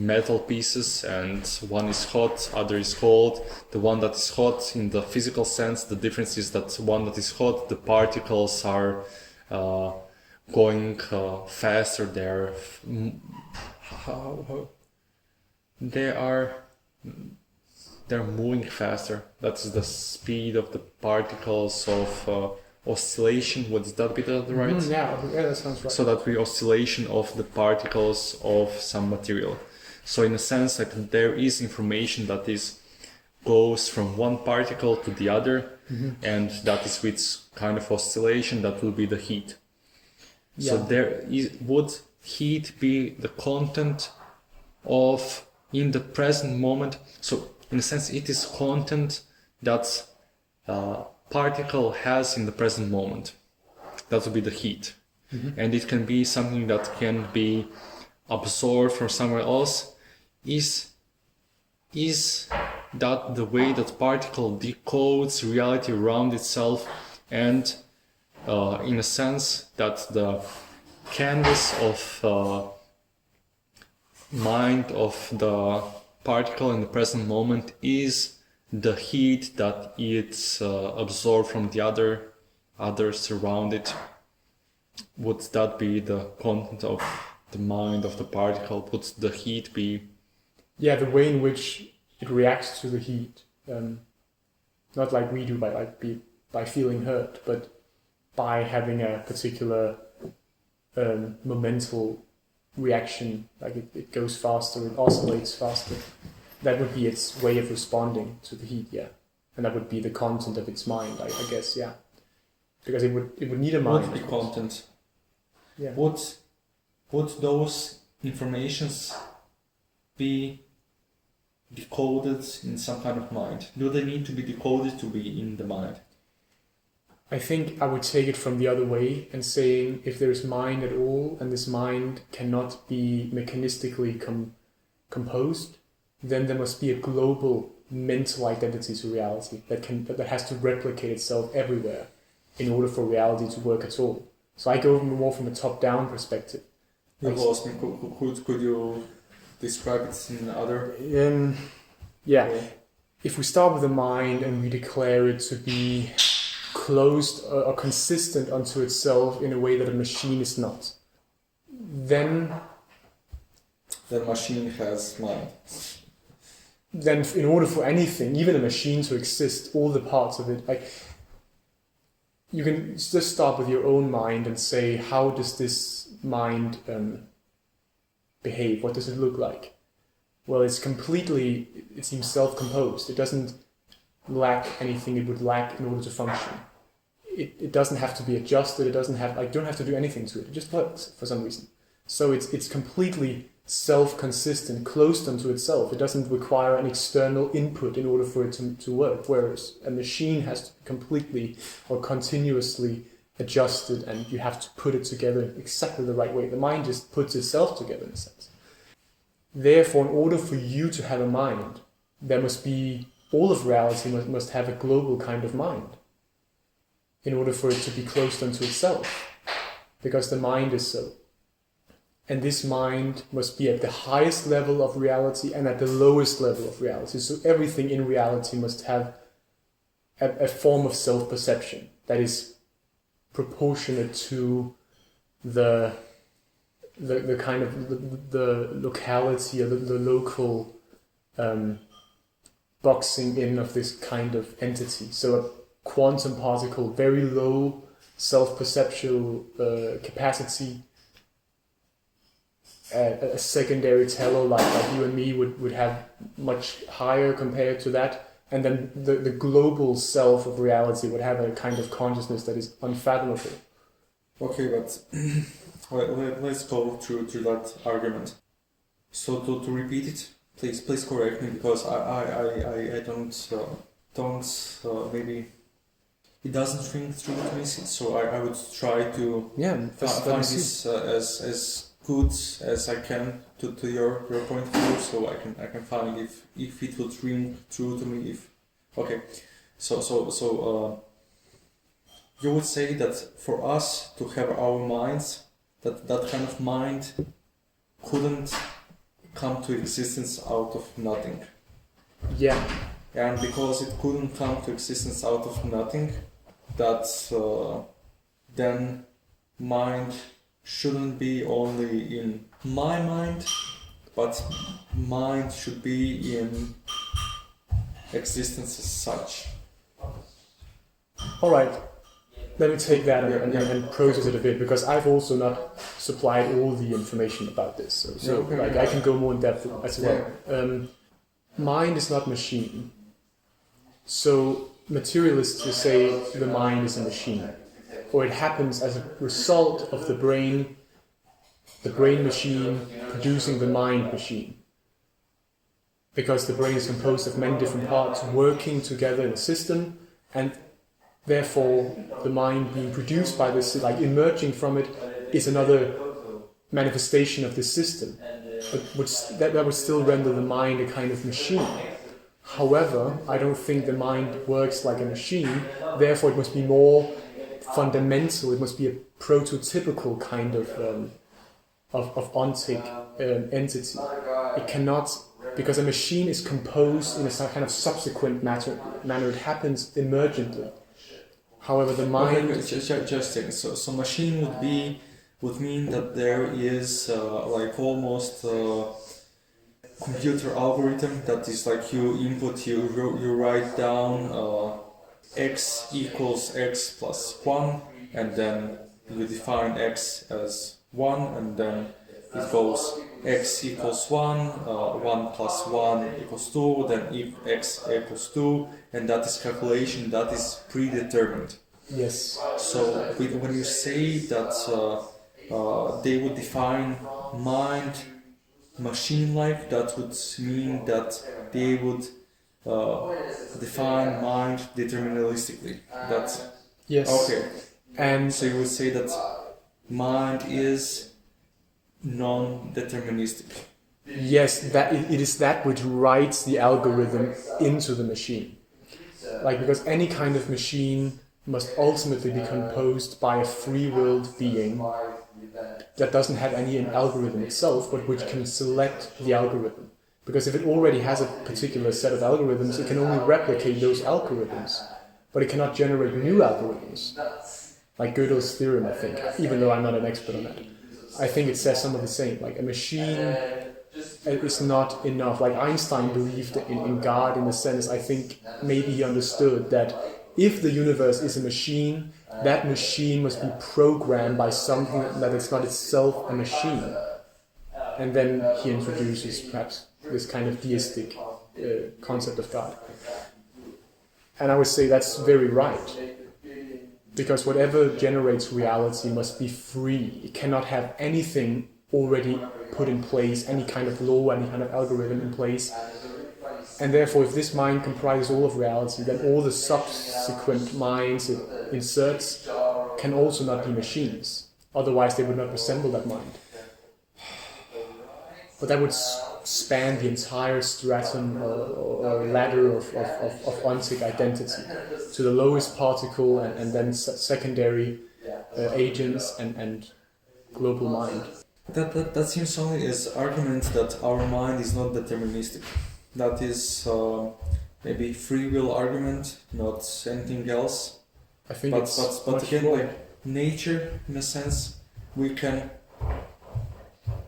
metal pieces, and one is hot, other is cold. The one that is hot, in the physical sense, the difference is that one that is hot, the particles are going faster. They're moving faster. That's the speed of the particles of oscillation. Would that be the right? Yeah, that sounds right. So that we oscillation of the particles of some material. So in a sense, like there is information that goes from one particle to the other, and that is with kind of oscillation that will be the heat. Yeah. So would heat be the content of in the present moment? So in a sense, it is content that particle has in the present moment. That would be the heat, and it can be something that can be absorbed from somewhere else. Is that the way that particle decodes reality around itself, and in a sense that the canvas of mind of the particle in the present moment is the heat that it's absorbed from the others around it? Would that be the content of the mind of the particle? Would the heat be? Yeah, the way in which it reacts to the heat, not like we do by feeling hurt, but by having a particular momental reaction, like it goes faster, it oscillates faster. That would be its way of responding to the heat, yeah, and that would be the content of its mind, I guess, yeah, because it would need a mind. What would be content? Yeah. Would those informations be decoded in some kind of mind? Do they need to be decoded to be in the mind? I think I would take it from the other way and saying if there's mind at all and this mind cannot be mechanistically composed, then there must be a global mental identity to reality that has to replicate itself everywhere in order for reality to work at all. So I go more from a top-down perspective. You lost me. Could you describe it in other? Yeah. If we start with the mind and we declare it to be closed or consistent unto itself in a way that a machine is not, then the machine has mind. Then in order for anything, even a machine to exist, all the parts of it, like, you can just start with your own mind and say, how does this mind behave? What does it look like? Well, it's completely, it seems self-composed. It doesn't lack anything it would lack in order to function. It doesn't have to be adjusted. It doesn't have, like, you don't have to do anything to it. It just works for some reason. So it's completely self-consistent, closed unto itself. It doesn't require an external input in order for it to work, whereas a machine has to be completely or continuously adjusted and you have to put it together exactly the right way. The mind just puts itself together in a sense. Therefore, in order for you to have a mind, there must be, all of reality must have a global kind of mind in order for it to be closed unto itself, because the mind is so. And this mind must be at the highest level of reality and at the lowest level of reality. So everything in reality must have a form of self-perception that is proportionate to the kind of the locality or the local boxing in of this kind of entity. So a quantum particle, very low self-perceptual capacity. A secondary tello like you and me would have much higher compared to that, and then the global self of reality would have a kind of consciousness that is unfathomable. Okay, but let's go through that argument. So to repeat it, please correct me, because I don't maybe it doesn't ring through to me. So I would try to find this as good as I can to your point of view, so I can find if it would ring true to me. So you would say that for us to have our minds, that kind of mind couldn't come to existence out of nothing. Yeah. And because it couldn't come to existence out of nothing, that then mind shouldn't be only in my mind, but mind should be in existence as such. All right. Let me take that and process it a bit, because I've also not supplied all the information about this. So I can go more in depth as well. Mind is not machine. So materialists will say the mind is a machine, or it happens as a result of the brain machine producing the mind machine. Because the brain is composed of many different parts working together in a system, and therefore the mind being produced by this, like emerging from it, is another manifestation of this system. But that would still render the mind a kind of machine. However, I don't think the mind works like a machine, therefore it must be more fundamental, it must be a prototypical kind of ontic entity. It cannot, because a machine is composed in a kind of subsequent manner, it happens emergently. However, the mind... So machine would mean that there is like almost computer algorithm that is like you input, you write down x equals x plus 1, and then you define x as 1, and then it goes x equals 1, 1 plus 1 equals 2, then if x equals 2, and that is calculation that is predetermined. Yes. So when you say that they would define mind machine-like. That would mean that they would define mind deterministically. That's Yes. okay. And So you would say that mind is non-deterministic. yes, that it is that which writes the algorithm into the machine. Like, because any kind of machine must ultimately be composed by a free-willed being that doesn't have any algorithm itself, but which can select the algorithm. Because if it already has a particular set of algorithms, it can only replicate those algorithms, but it cannot generate new algorithms. Like Gödel's theorem, I think, even though I'm not an expert on that. I think it says some of the same. Like, a machine is not enough. Like, Einstein believed in God in the sense, I think maybe he understood that if the universe is a machine, that machine must be programmed by something that is not itself a machine. And then he introduces perhaps this kind of deistic concept of God. And I would say that's very right. Because whatever generates reality must be free. It cannot have anything already put in place, any kind of law, any kind of algorithm in place. And therefore, if this mind comprises all of reality, then all the subsequent minds it inserts can also not be machines. Otherwise, they would not resemble that mind. But that would span the entire stratum or ladder of ontic identity to the lowest particle and then secondary agents and global mind. That seems only as argument that our mind is not deterministic. That is maybe free will argument, not anything else. I think but again, more. like nature, in a sense, we can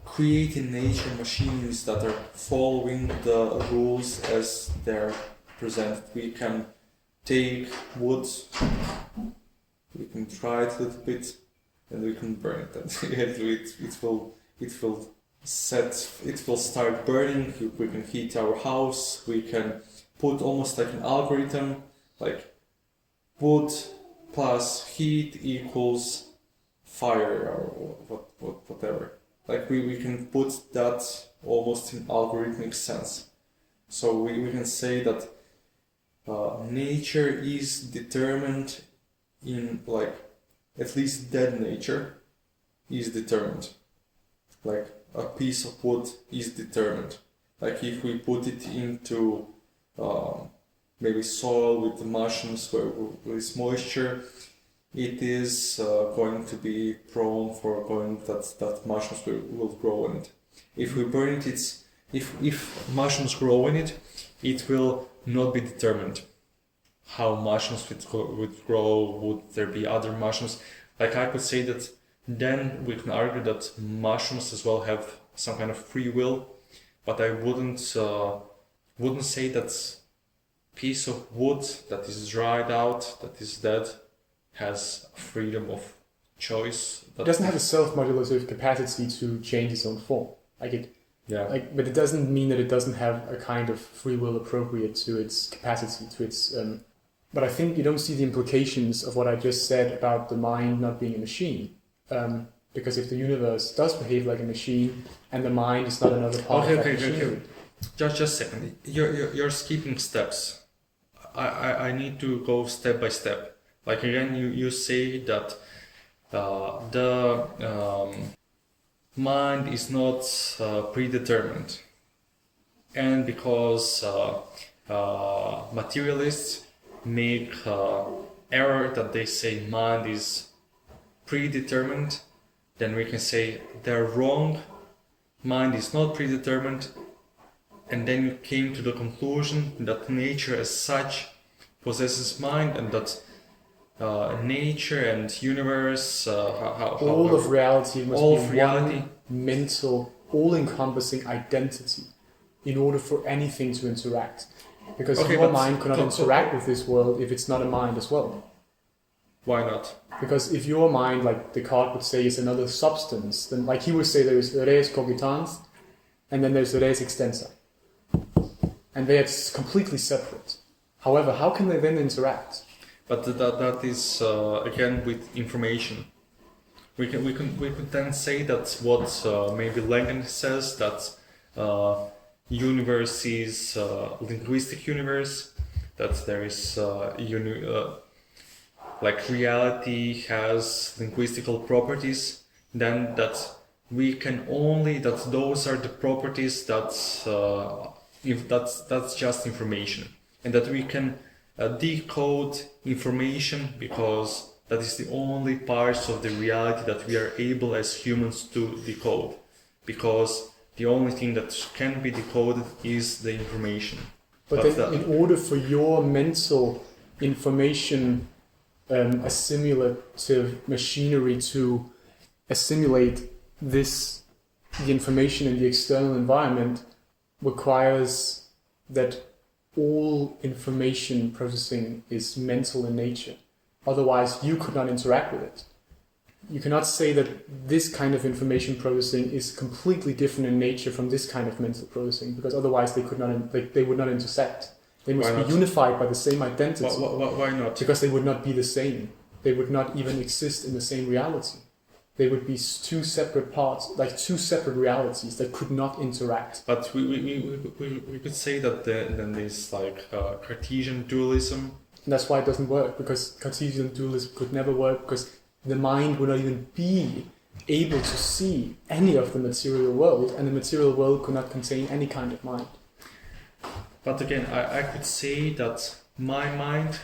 create in nature machines that are following the rules as they're presented. We can take wood, we can dry it a little bit, and we can burn it. And it will start burning. We can heat our house. We can put almost like an algorithm, like wood plus heat equals fire or whatever. Like we can put that almost in algorithmic sense. So we can say that nature is determined in, like, at least dead nature is determined. Like a piece of wood is determined. Like if we put it into maybe soil with the mushrooms where with moisture, it is going to be prone for that mushrooms will grow in it. If we burn it, if mushrooms grow in it, it will not be determined. How mushrooms would grow, would there be other mushrooms? Like I could say that then we can argue that mushrooms as well have some kind of free will, but I wouldn't say that piece of wood that is dried out, that is dead, has freedom of choice. It doesn't have a self-modulative capacity to change its own form. But it doesn't mean that it doesn't have a kind of free will appropriate to its capacity, to its. But I think you don't see the implications of what I just said about the mind not being a machine. Because if the universe does behave like a machine and the mind is not another part of that machinery. Just a second. You're skipping steps. I need to go step by step. Like again, you say that the mind is not predetermined, and because materialists make error that they say mind is predetermined, then we can say they're wrong. Mind is not predetermined, and then you came to the conclusion that nature as such possesses mind, and that nature and universe, all of reality must be one mental, all-encompassing identity in order for anything to interact. Because your mind cannot interact with this world if it's not a mind as well. Why not? Because if your mind, like Descartes would say, is another substance, then like he would say there is res cogitans, and then there's res extensa. And they are completely separate. However, how can they then interact? But that is again with information. we could then say that what maybe Lenin says, that universe is linguistic universe, that there is like reality has linguistical properties, then that we can only, that those are the properties that if that's just information, and that we can decode information because that is the only parts of the reality that we are able as humans to decode, because the only thing that can be decoded is the information. But then in order for your mental information assimilative machinery to assimilate the information in the external environment requires that all information processing is mental in nature. Otherwise, you could not interact with it. You cannot say that this kind of information processing is completely different in nature from this kind of mental processing, because otherwise they would not intersect. They must be unified by the same identity. Why not? Because they would not be the same. They would not even exist in the same reality. They would be two separate parts, like two separate realities that could not interact. But we could say that then there's like Cartesian dualism. And that's why it doesn't work, because Cartesian dualism could never work, because the mind would not even be able to see any of the material world, and the material world could not contain any kind of mind. But again, I could say that my mind,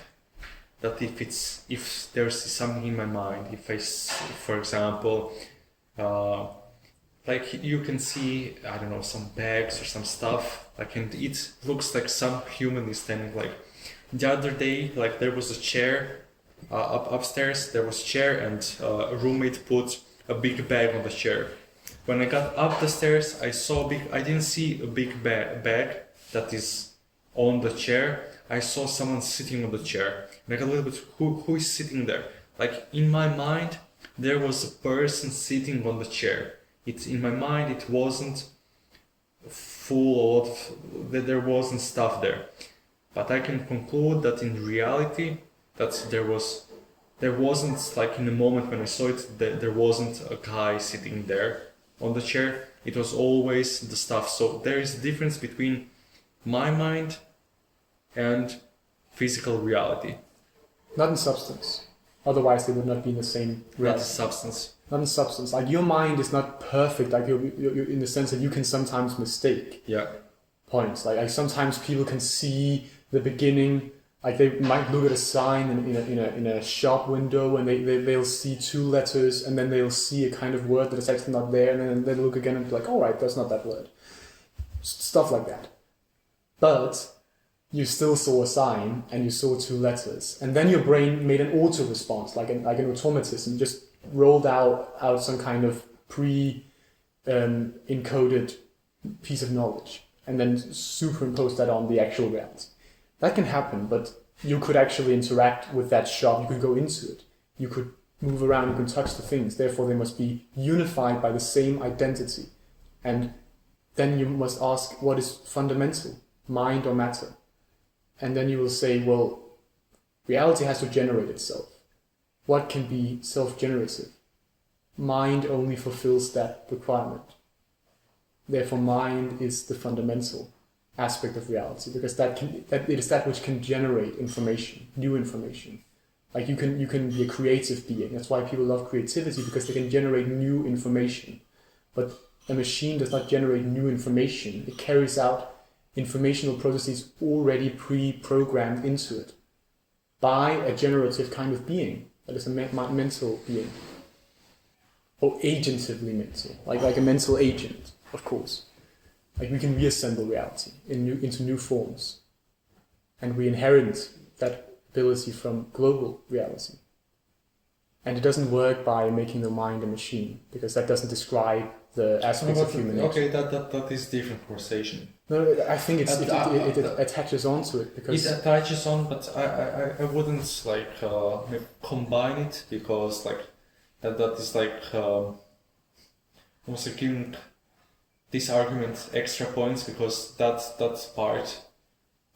that if there's something in my mind, if I, for example, like you can see, I don't know, some bags or some stuff, like, and it looks like some human is standing. Like the other day, like there was a chair upstairs, there was a chair, and a roommate put a big bag on the chair. When I got up the stairs, I didn't see a big bag that is on the chair. I saw someone sitting on the chair, and I got a little bit, who is sitting there? Like in my mind, there was a person sitting on the chair. In my mind, it wasn't full of, that there wasn't stuff there. But I can conclude that in reality, that there wasn't, like in the moment when I saw it, there wasn't a guy sitting there on the chair. It was always the stuff. So there is a difference between my mind and physical reality. Not in substance. Otherwise, they would not be in the same reality. Not in substance. Not in substance. Like your mind is not perfect. Like you're in the sense that you can sometimes mistake points. Like sometimes people can see the beginning. Like they might look at a sign in a shop window, and they'll see two letters, and then they'll see a kind of word that is actually not there, and then they'll look again and be like, all right, that's not that word. Stuff like that. But you still saw a sign and you saw two letters, and then your brain made an auto response, like an automatism, just rolled out some kind of encoded piece of knowledge, and then superimposed that on the actual reality. That can happen, but you could actually interact with that shop. You could go into it. You could move around. You can touch the things. Therefore, they must be unified by the same identity. And then you must ask, what is fundamental, mind or matter? And then you will say, well, reality has to generate itself. What can be self-generative? Mind only fulfills that requirement. Therefore, mind is the fundamental aspect of reality, because it is that which can generate information, new information. Like you can be a creative being. That's why people love creativity, because they can generate new information. But a machine does not generate new information. It carries out informational processes already pre-programmed into it by a generative kind of being, that is a mental being, or agentively mental, like a mental agent, of course. Like we can reassemble reality into new forms, and we inherit that ability from global reality. And it doesn't work by making the mind a machine, because that doesn't describe the aspects of human nature. Okay, that is different conversation. No, I think it attaches onto it, because it attaches on, but I wouldn't like combine it, because like that is like almost like giving this argument extra points, because that part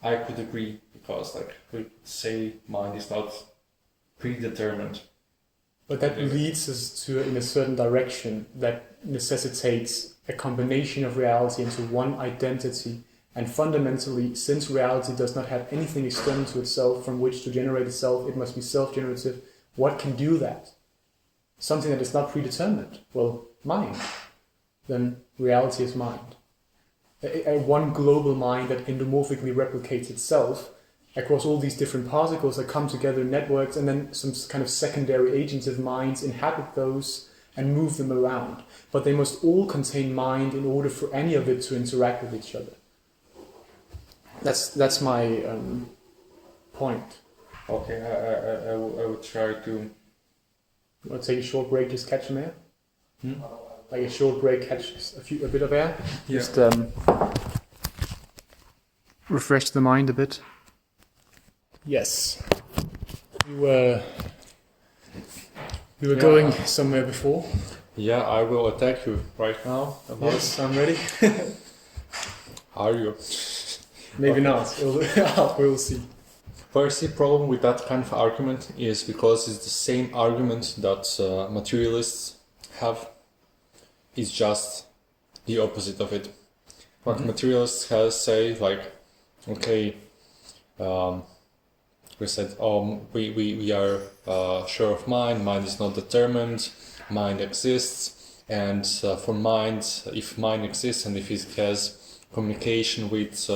I could agree, because like we say mind is not predetermined, But that leads us to in a certain direction that necessitates a combination of reality into one identity. And fundamentally, since reality does not have anything external to itself from which to generate itself, it must be self-generative. What can do that? Something that is not predetermined. Well, mind. Then reality is mind. A one global mind that endomorphically replicates itself across all these different particles that come together in networks, and then some kind of secondary agents of minds inhabit those and move them around. But they must all contain mind in order for any of it to interact with each other. That's my point. Okay, I would try to... Want to take a short break, just catch some air? Like a short break, catch a bit of air? Yeah. Just refresh the mind a bit. Yes. We were going somewhere before. Yeah, I will attack you right now. Yes, I'm ready. Are you? Maybe not. We'll see. First, the problem with that kind of argument is because it's the same argument that materialists have. It's just the opposite of it. What materialists say, like, okay, we said, we are sure of mind is not determined, mind exists, and for mind, if mind exists and if it has communication with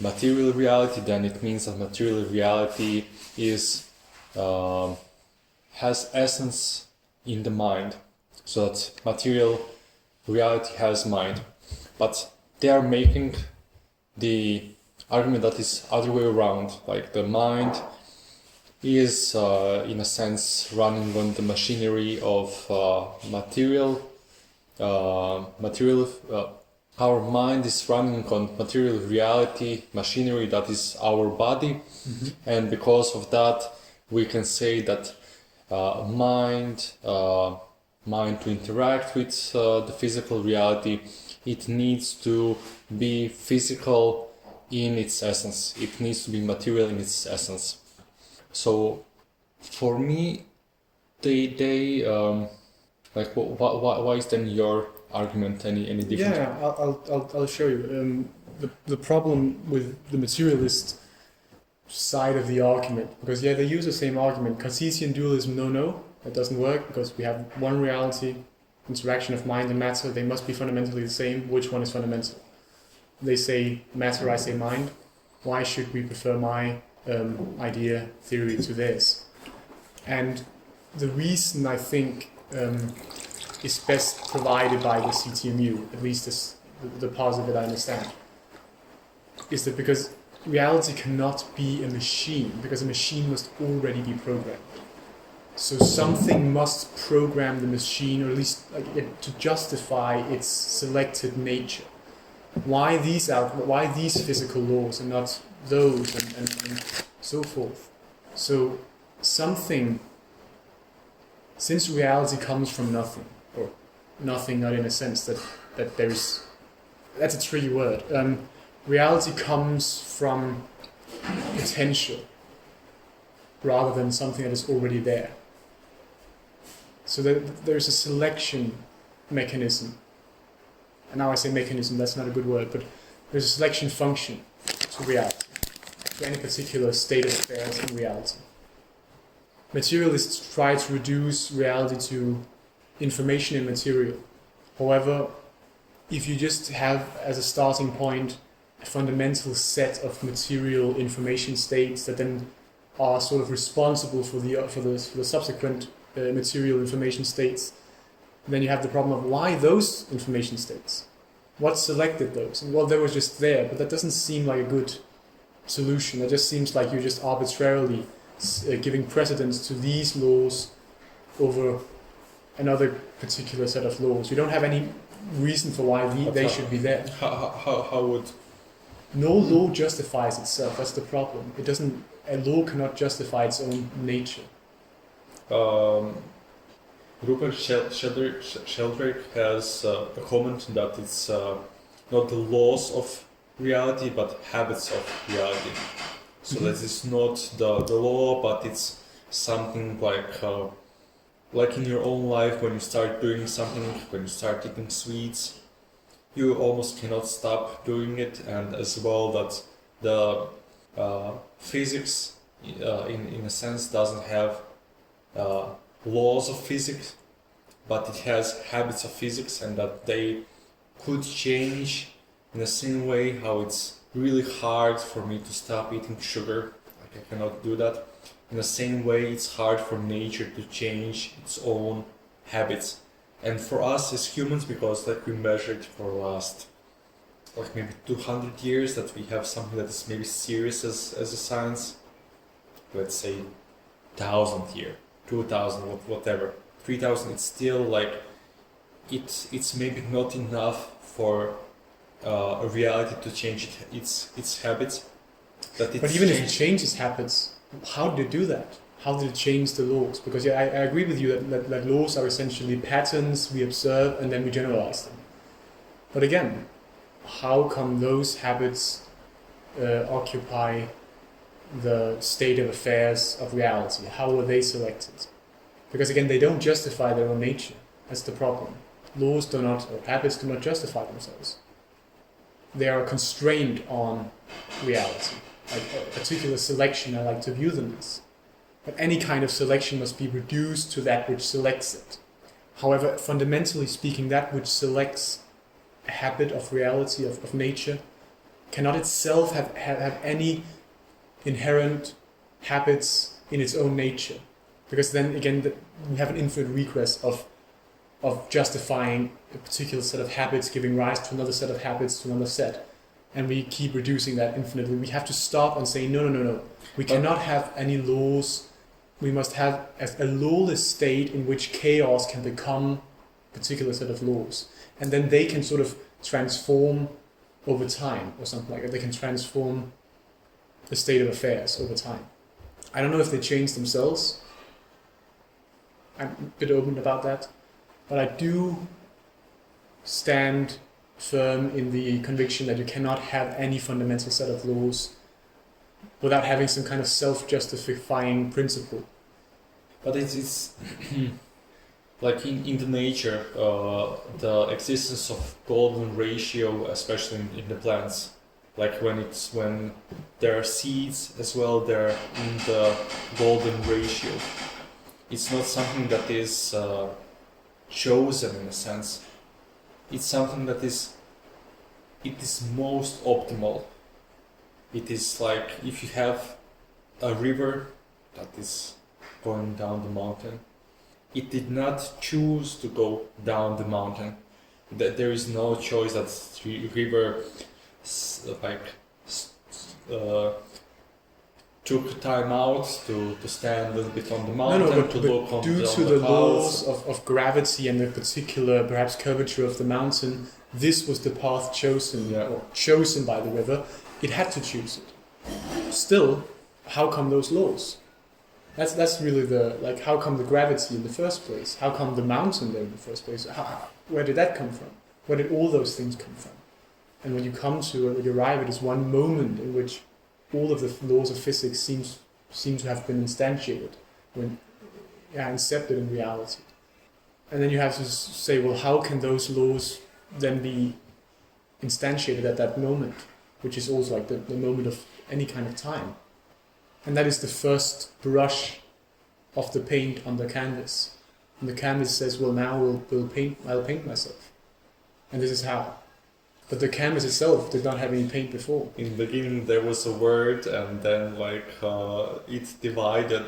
material reality, then it means that material reality is has essence in the mind, so that material reality has mind. But they are making the argument that is other way around, like the mind is in a sense running on the machinery of material. Our mind is running on material reality machinery that is our body, and because of that we can say that mind to interact with the physical reality, it needs to be physical in its essence, it needs to be material in its essence. So for me, they like, why is then your argument any different? Yeah, I'll show you. The problem with the materialist side of the argument, because they use the same argument. Cartesian dualism, no, that doesn't work, because we have one reality, interaction of mind and matter. They must be fundamentally the same. Which one is fundamental? They say matter, I say mind. Why should we prefer my idea, theory to theirs? And the reason, I think, is best provided by the CTMU, at least this, the parts of it I understand, is that because reality cannot be a machine, because a machine must already be programmed. So something must program the machine, or at least to justify its selected nature. Why these physical laws and not those, and so forth. So something, since reality comes from nothing, or nothing not in a sense that there's, that's a tricky word. Reality comes from potential rather than something that is already there. So there's a selection mechanism. And now I say mechanism, that's not a good word, but there's a selection function to reality, to any particular state of affairs in reality. Materialists try to reduce reality to information and material. However, if you just have as a starting point a fundamental set of material information states that then are sort of responsible for the subsequent material information states, then you have the problem of why those information states? What selected those? And well, they were just there, but that doesn't seem like a good solution. That just seems like you're just arbitrarily giving precedence to these laws over another particular set of laws. You don't have any reason for why they should be there. How would... No law justifies itself, that's the problem. It doesn't. A law cannot justify its own nature. Rupert Sheldrake has a comment that it's not the laws of reality, but habits of reality. So that is not the law, but it's something like in your own life, when you start doing something, when you start eating sweets, you almost cannot stop doing it. And as well, that the physics, in a sense, doesn't have laws of physics, but it has habits of physics, and that they could change in the same way how it's really hard for me to stop eating sugar. Like, I cannot do that. In the same way, it's hard for nature to change its own habits. And for us as humans, because like we measured for the last like maybe 200 years, that we have something that is maybe serious as a science, let's say 1,000 year, 2,000, whatever, 3,000, it's still like, it's maybe not enough for a reality to change its habits. But even if it changes habits, how did it do that? How did it change the laws? Because I agree with you that laws are essentially patterns we observe and then we generalize them. But again, how come those habits occupy the state of affairs of reality? How were they selected? Because again, they don't justify their own nature. That's the problem. Laws do not, or habits do not justify themselves. They are constrained on reality. Like a particular selection, I like to view them as. But any kind of selection must be reduced to that which selects it. However, fundamentally speaking, that which selects a habit of reality, of nature, cannot itself have any inherent habits in its own nature. Because then again, we have an infinite regress of justifying a particular set of habits, giving rise to another set of habits, to another set. And we keep reducing that infinitely. We have to stop and say, no. We cannot have any laws. We must have a lawless state in which chaos can become a particular set of laws. And then they can sort of transform over time or something like that. They can transform the state of affairs over time. I don't know if they change themselves. I'm a bit open about that. But I do stand firm in the conviction that you cannot have any fundamental set of laws without having some kind of self-justifying principle. But it's like in the nature, the existence of golden ratio, especially in the plants, like when there are seeds as well, they're in the golden ratio. It's not something that is chosen in a sense. It's something that is most optimal. It is like if you have a river that is going down the mountain, it did not choose to go down the mountain. There is no choice that the river took time out to stand a little bit on the mountain, but look on due to the laws of gravity and the particular perhaps curvature of the mountain, this was the path chosen, or chosen by the river. It had to choose it. Still, how come those laws? That's really how come the gravity in the first place? How come the mountain there in the first place? Where did that come from? Where did all those things come from? And when you arrive at this one moment in which all of the laws of physics seem to have been instantiated, incepted in reality. And then you have to say, well, how can those laws then be instantiated at that moment, which is also like the moment of any kind of time. And that is the first brush of the paint on the canvas. And the canvas says, well, now I'll paint myself. And this is how. But the canvas itself did not have any paint before. In the beginning there was a word, and then it divided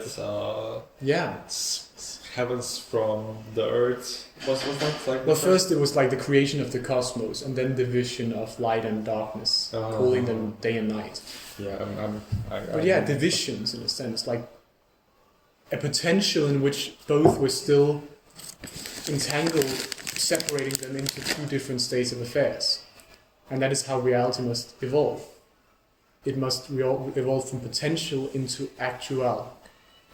heavens from the earth. Was that like? Well, first it was like the creation of the cosmos, and then division of light and darkness, calling them day and night. Yeah, divisions in a sense, like a potential in which both were still entangled, separating them into two different states of affairs. And that is how reality must evolve. It must evolve from potential into actual.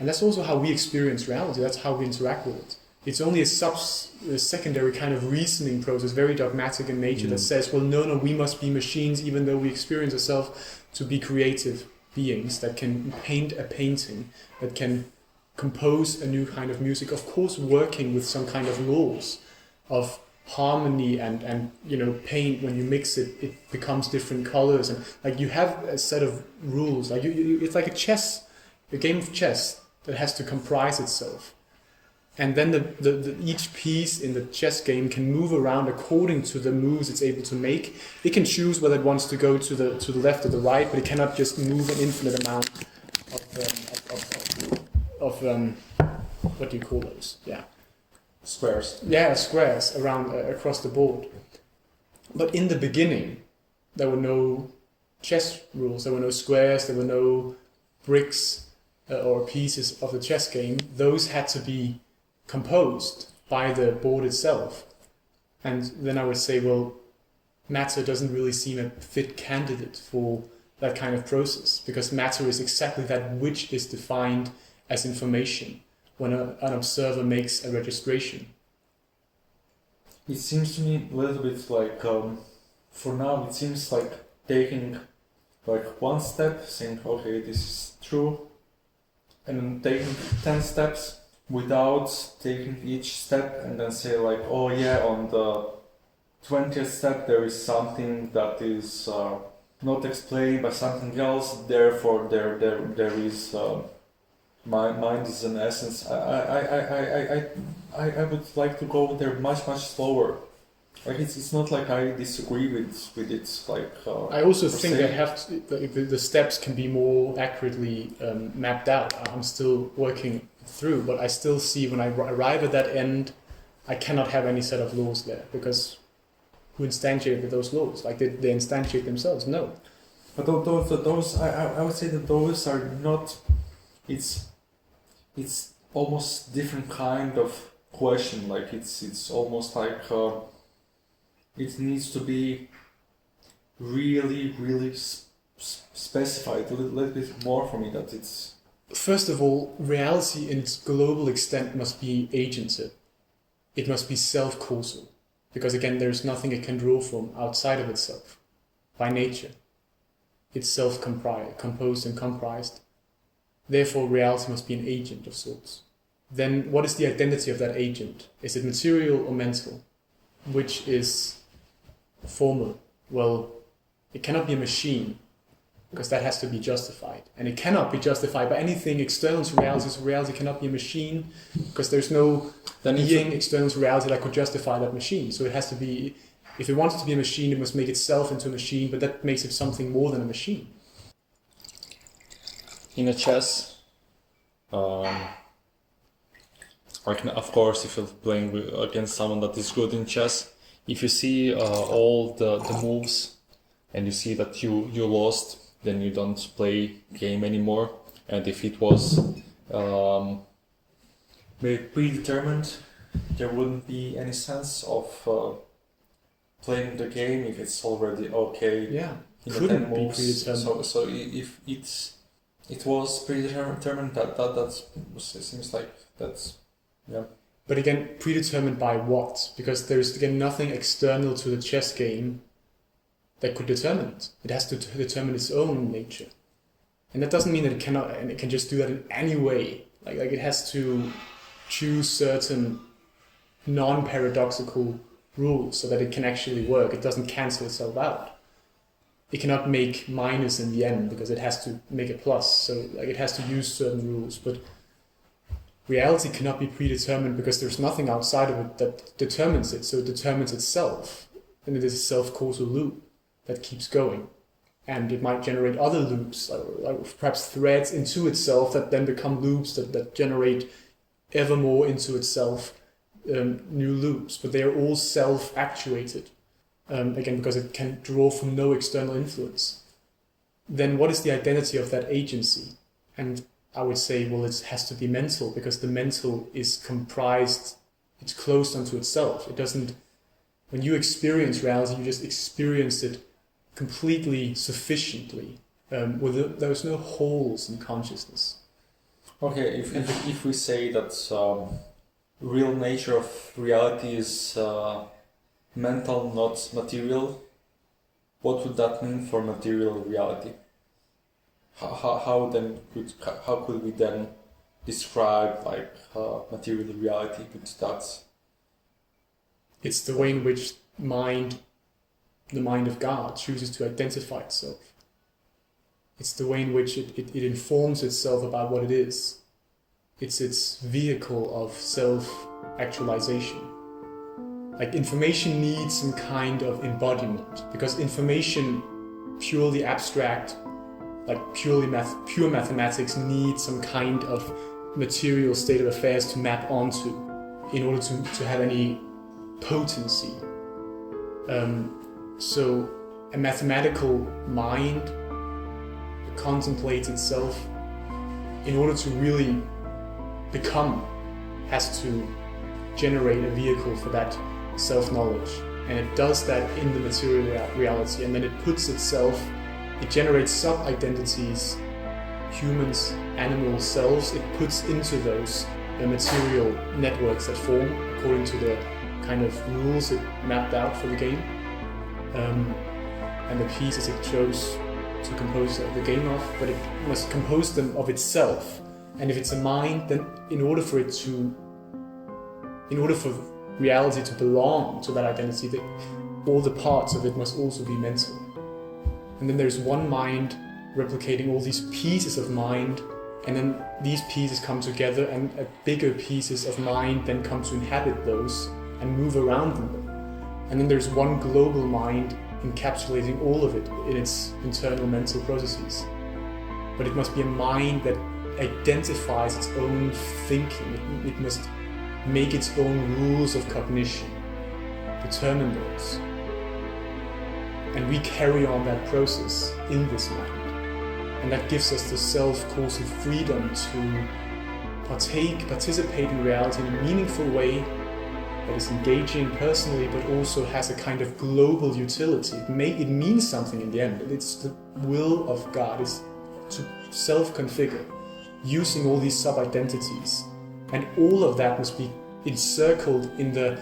And that's also how we experience reality. That's how we interact with it. It's only a secondary kind of reasoning process, very dogmatic in nature, that says, well, no, we must be machines, even though we experience ourselves to be creative beings that can paint a painting, that can compose a new kind of music, of course working with some kind of laws of harmony and paint. When you mix it, it becomes different colors, and like you have a set of rules. Like it's like a game of chess that has to comprise itself. And then each piece in the chess game can move around according to the moves it's able to make. It can choose whether it wants to go to the left or the right, but it cannot just move an infinite amount of what do you call those? Yeah, Squares. yeah, squares around across the board. But in the beginning, there were no chess rules. There were no squares. There were no bricks or pieces of the chess game. Those had to be composed by the board itself. And then I would say, well, matter doesn't really seem a fit candidate for that kind of process, because matter is exactly that which is defined as information when an observer makes a registration. It seems to me a little bit like, for now, it seems like taking like one step, saying, okay, this is true, and then taking 10 steps without taking each step, and then say like, oh yeah, on the 20th step there is something that is not explained by something else, therefore there is mind is an essence. I would like to go there much slower. Like it's not like I disagree with it. Like I also think they have to, the steps can be more accurately mapped out. I'm still working through, but I still see when I arrive at that end, I cannot have any set of laws there, because who instantiated those laws? Like did they instantiate themselves? No. But those I would say that those are not. It's almost different kind of question. Like it's almost like it needs to be really specified a little bit more for me. That it's. First of all, reality in its global extent must be agented. It must be self-causal, because again, there's nothing it can draw from outside of itself. By nature, it's composed and comprised. Therefore, reality must be an agent of sorts. Then, what is the identity of that agent? Is it material or mental? Which is formal? Well, it cannot be a machine, because that has to be justified. And it cannot be justified by anything external to reality. So reality cannot be a machine, because there's no being external to reality that could justify that machine. So it has to be, if it wants it to be a machine, it must make itself into a machine, but that makes it something more than a machine. In a chess, of course, if you're playing against someone that is good in chess, if you see all the moves and you see that you lost, then you don't play game anymore. And if it was predetermined, there wouldn't be any sense of playing the game if it's already okay. Yeah, in couldn't the 10 moves. be predetermined. So if it was predetermined, that seems like that's, yeah. But again, predetermined by what? Because there's again nothing external to the chess game that could determine it. It has to determine its own nature, and that doesn't mean that it cannot, and it can just do that in any way. Like it has to choose certain non-paradoxical rules so that it can actually work. It doesn't cancel itself out. It cannot make minus in the end because it has to make a plus. So like it has to use certain rules, but reality cannot be predetermined because there's nothing outside of it that determines it. So it determines itself, and it is a self-causal loop that keeps going. And it might generate other loops, like perhaps threads into itself that then become loops that generate ever more into itself new loops. But they are all self-actuated. Again, because it can draw from no external influence. Then what is the identity of that agency? And I would say, well, it has to be mental, because the mental is comprised, it's closed onto itself. It doesn't, when you experience reality, you just experience it completely sufficiently. There's no holes in consciousness. Okay, if we say that real nature of reality is mental, not material, what would that mean for material reality? How could we then describe like material reality with that? It's the way in which the mind of God chooses to identify itself. It's the way in which it informs itself about what it is. It's its vehicle of self-actualization. Like information needs some kind of embodiment, because information, purely abstract, like pure mathematics, needs some kind of material state of affairs to map onto in order to have any potency. So a mathematical mind contemplates itself in order to really become, has to generate a vehicle for that self-knowledge, and it does that in the material reality, and then it puts itself, it generates sub-identities, humans, animals, selves, it puts into those material networks that form according to the kind of rules it mapped out for the game, and the pieces it chose to compose the game of, but it must compose them of itself. And if it's a mind, then in order for reality to belong to that identity, that all the parts of it must also be mental. And then there's one mind replicating all these pieces of mind, and then these pieces come together, and bigger pieces of mind then come to inhabit those and move around them. And then there's one global mind encapsulating all of it in its internal mental processes. But it must be a mind that identifies its own thinking. It must make its own rules of cognition, determine those. And we carry on that process in this mind. And that gives us the self-causal freedom to participate in reality in a meaningful way that is engaging personally, but also has a kind of global utility. It means something in the end. It's the will of God, is to self-configure, using all these sub-identities. And all of that must be encircled in the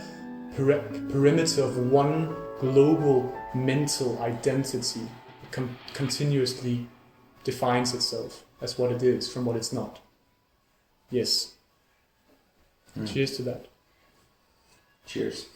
perimeter of one global mental identity that continuously defines itself as what it is from what it's not. Yes. Cheers to that. Cheers.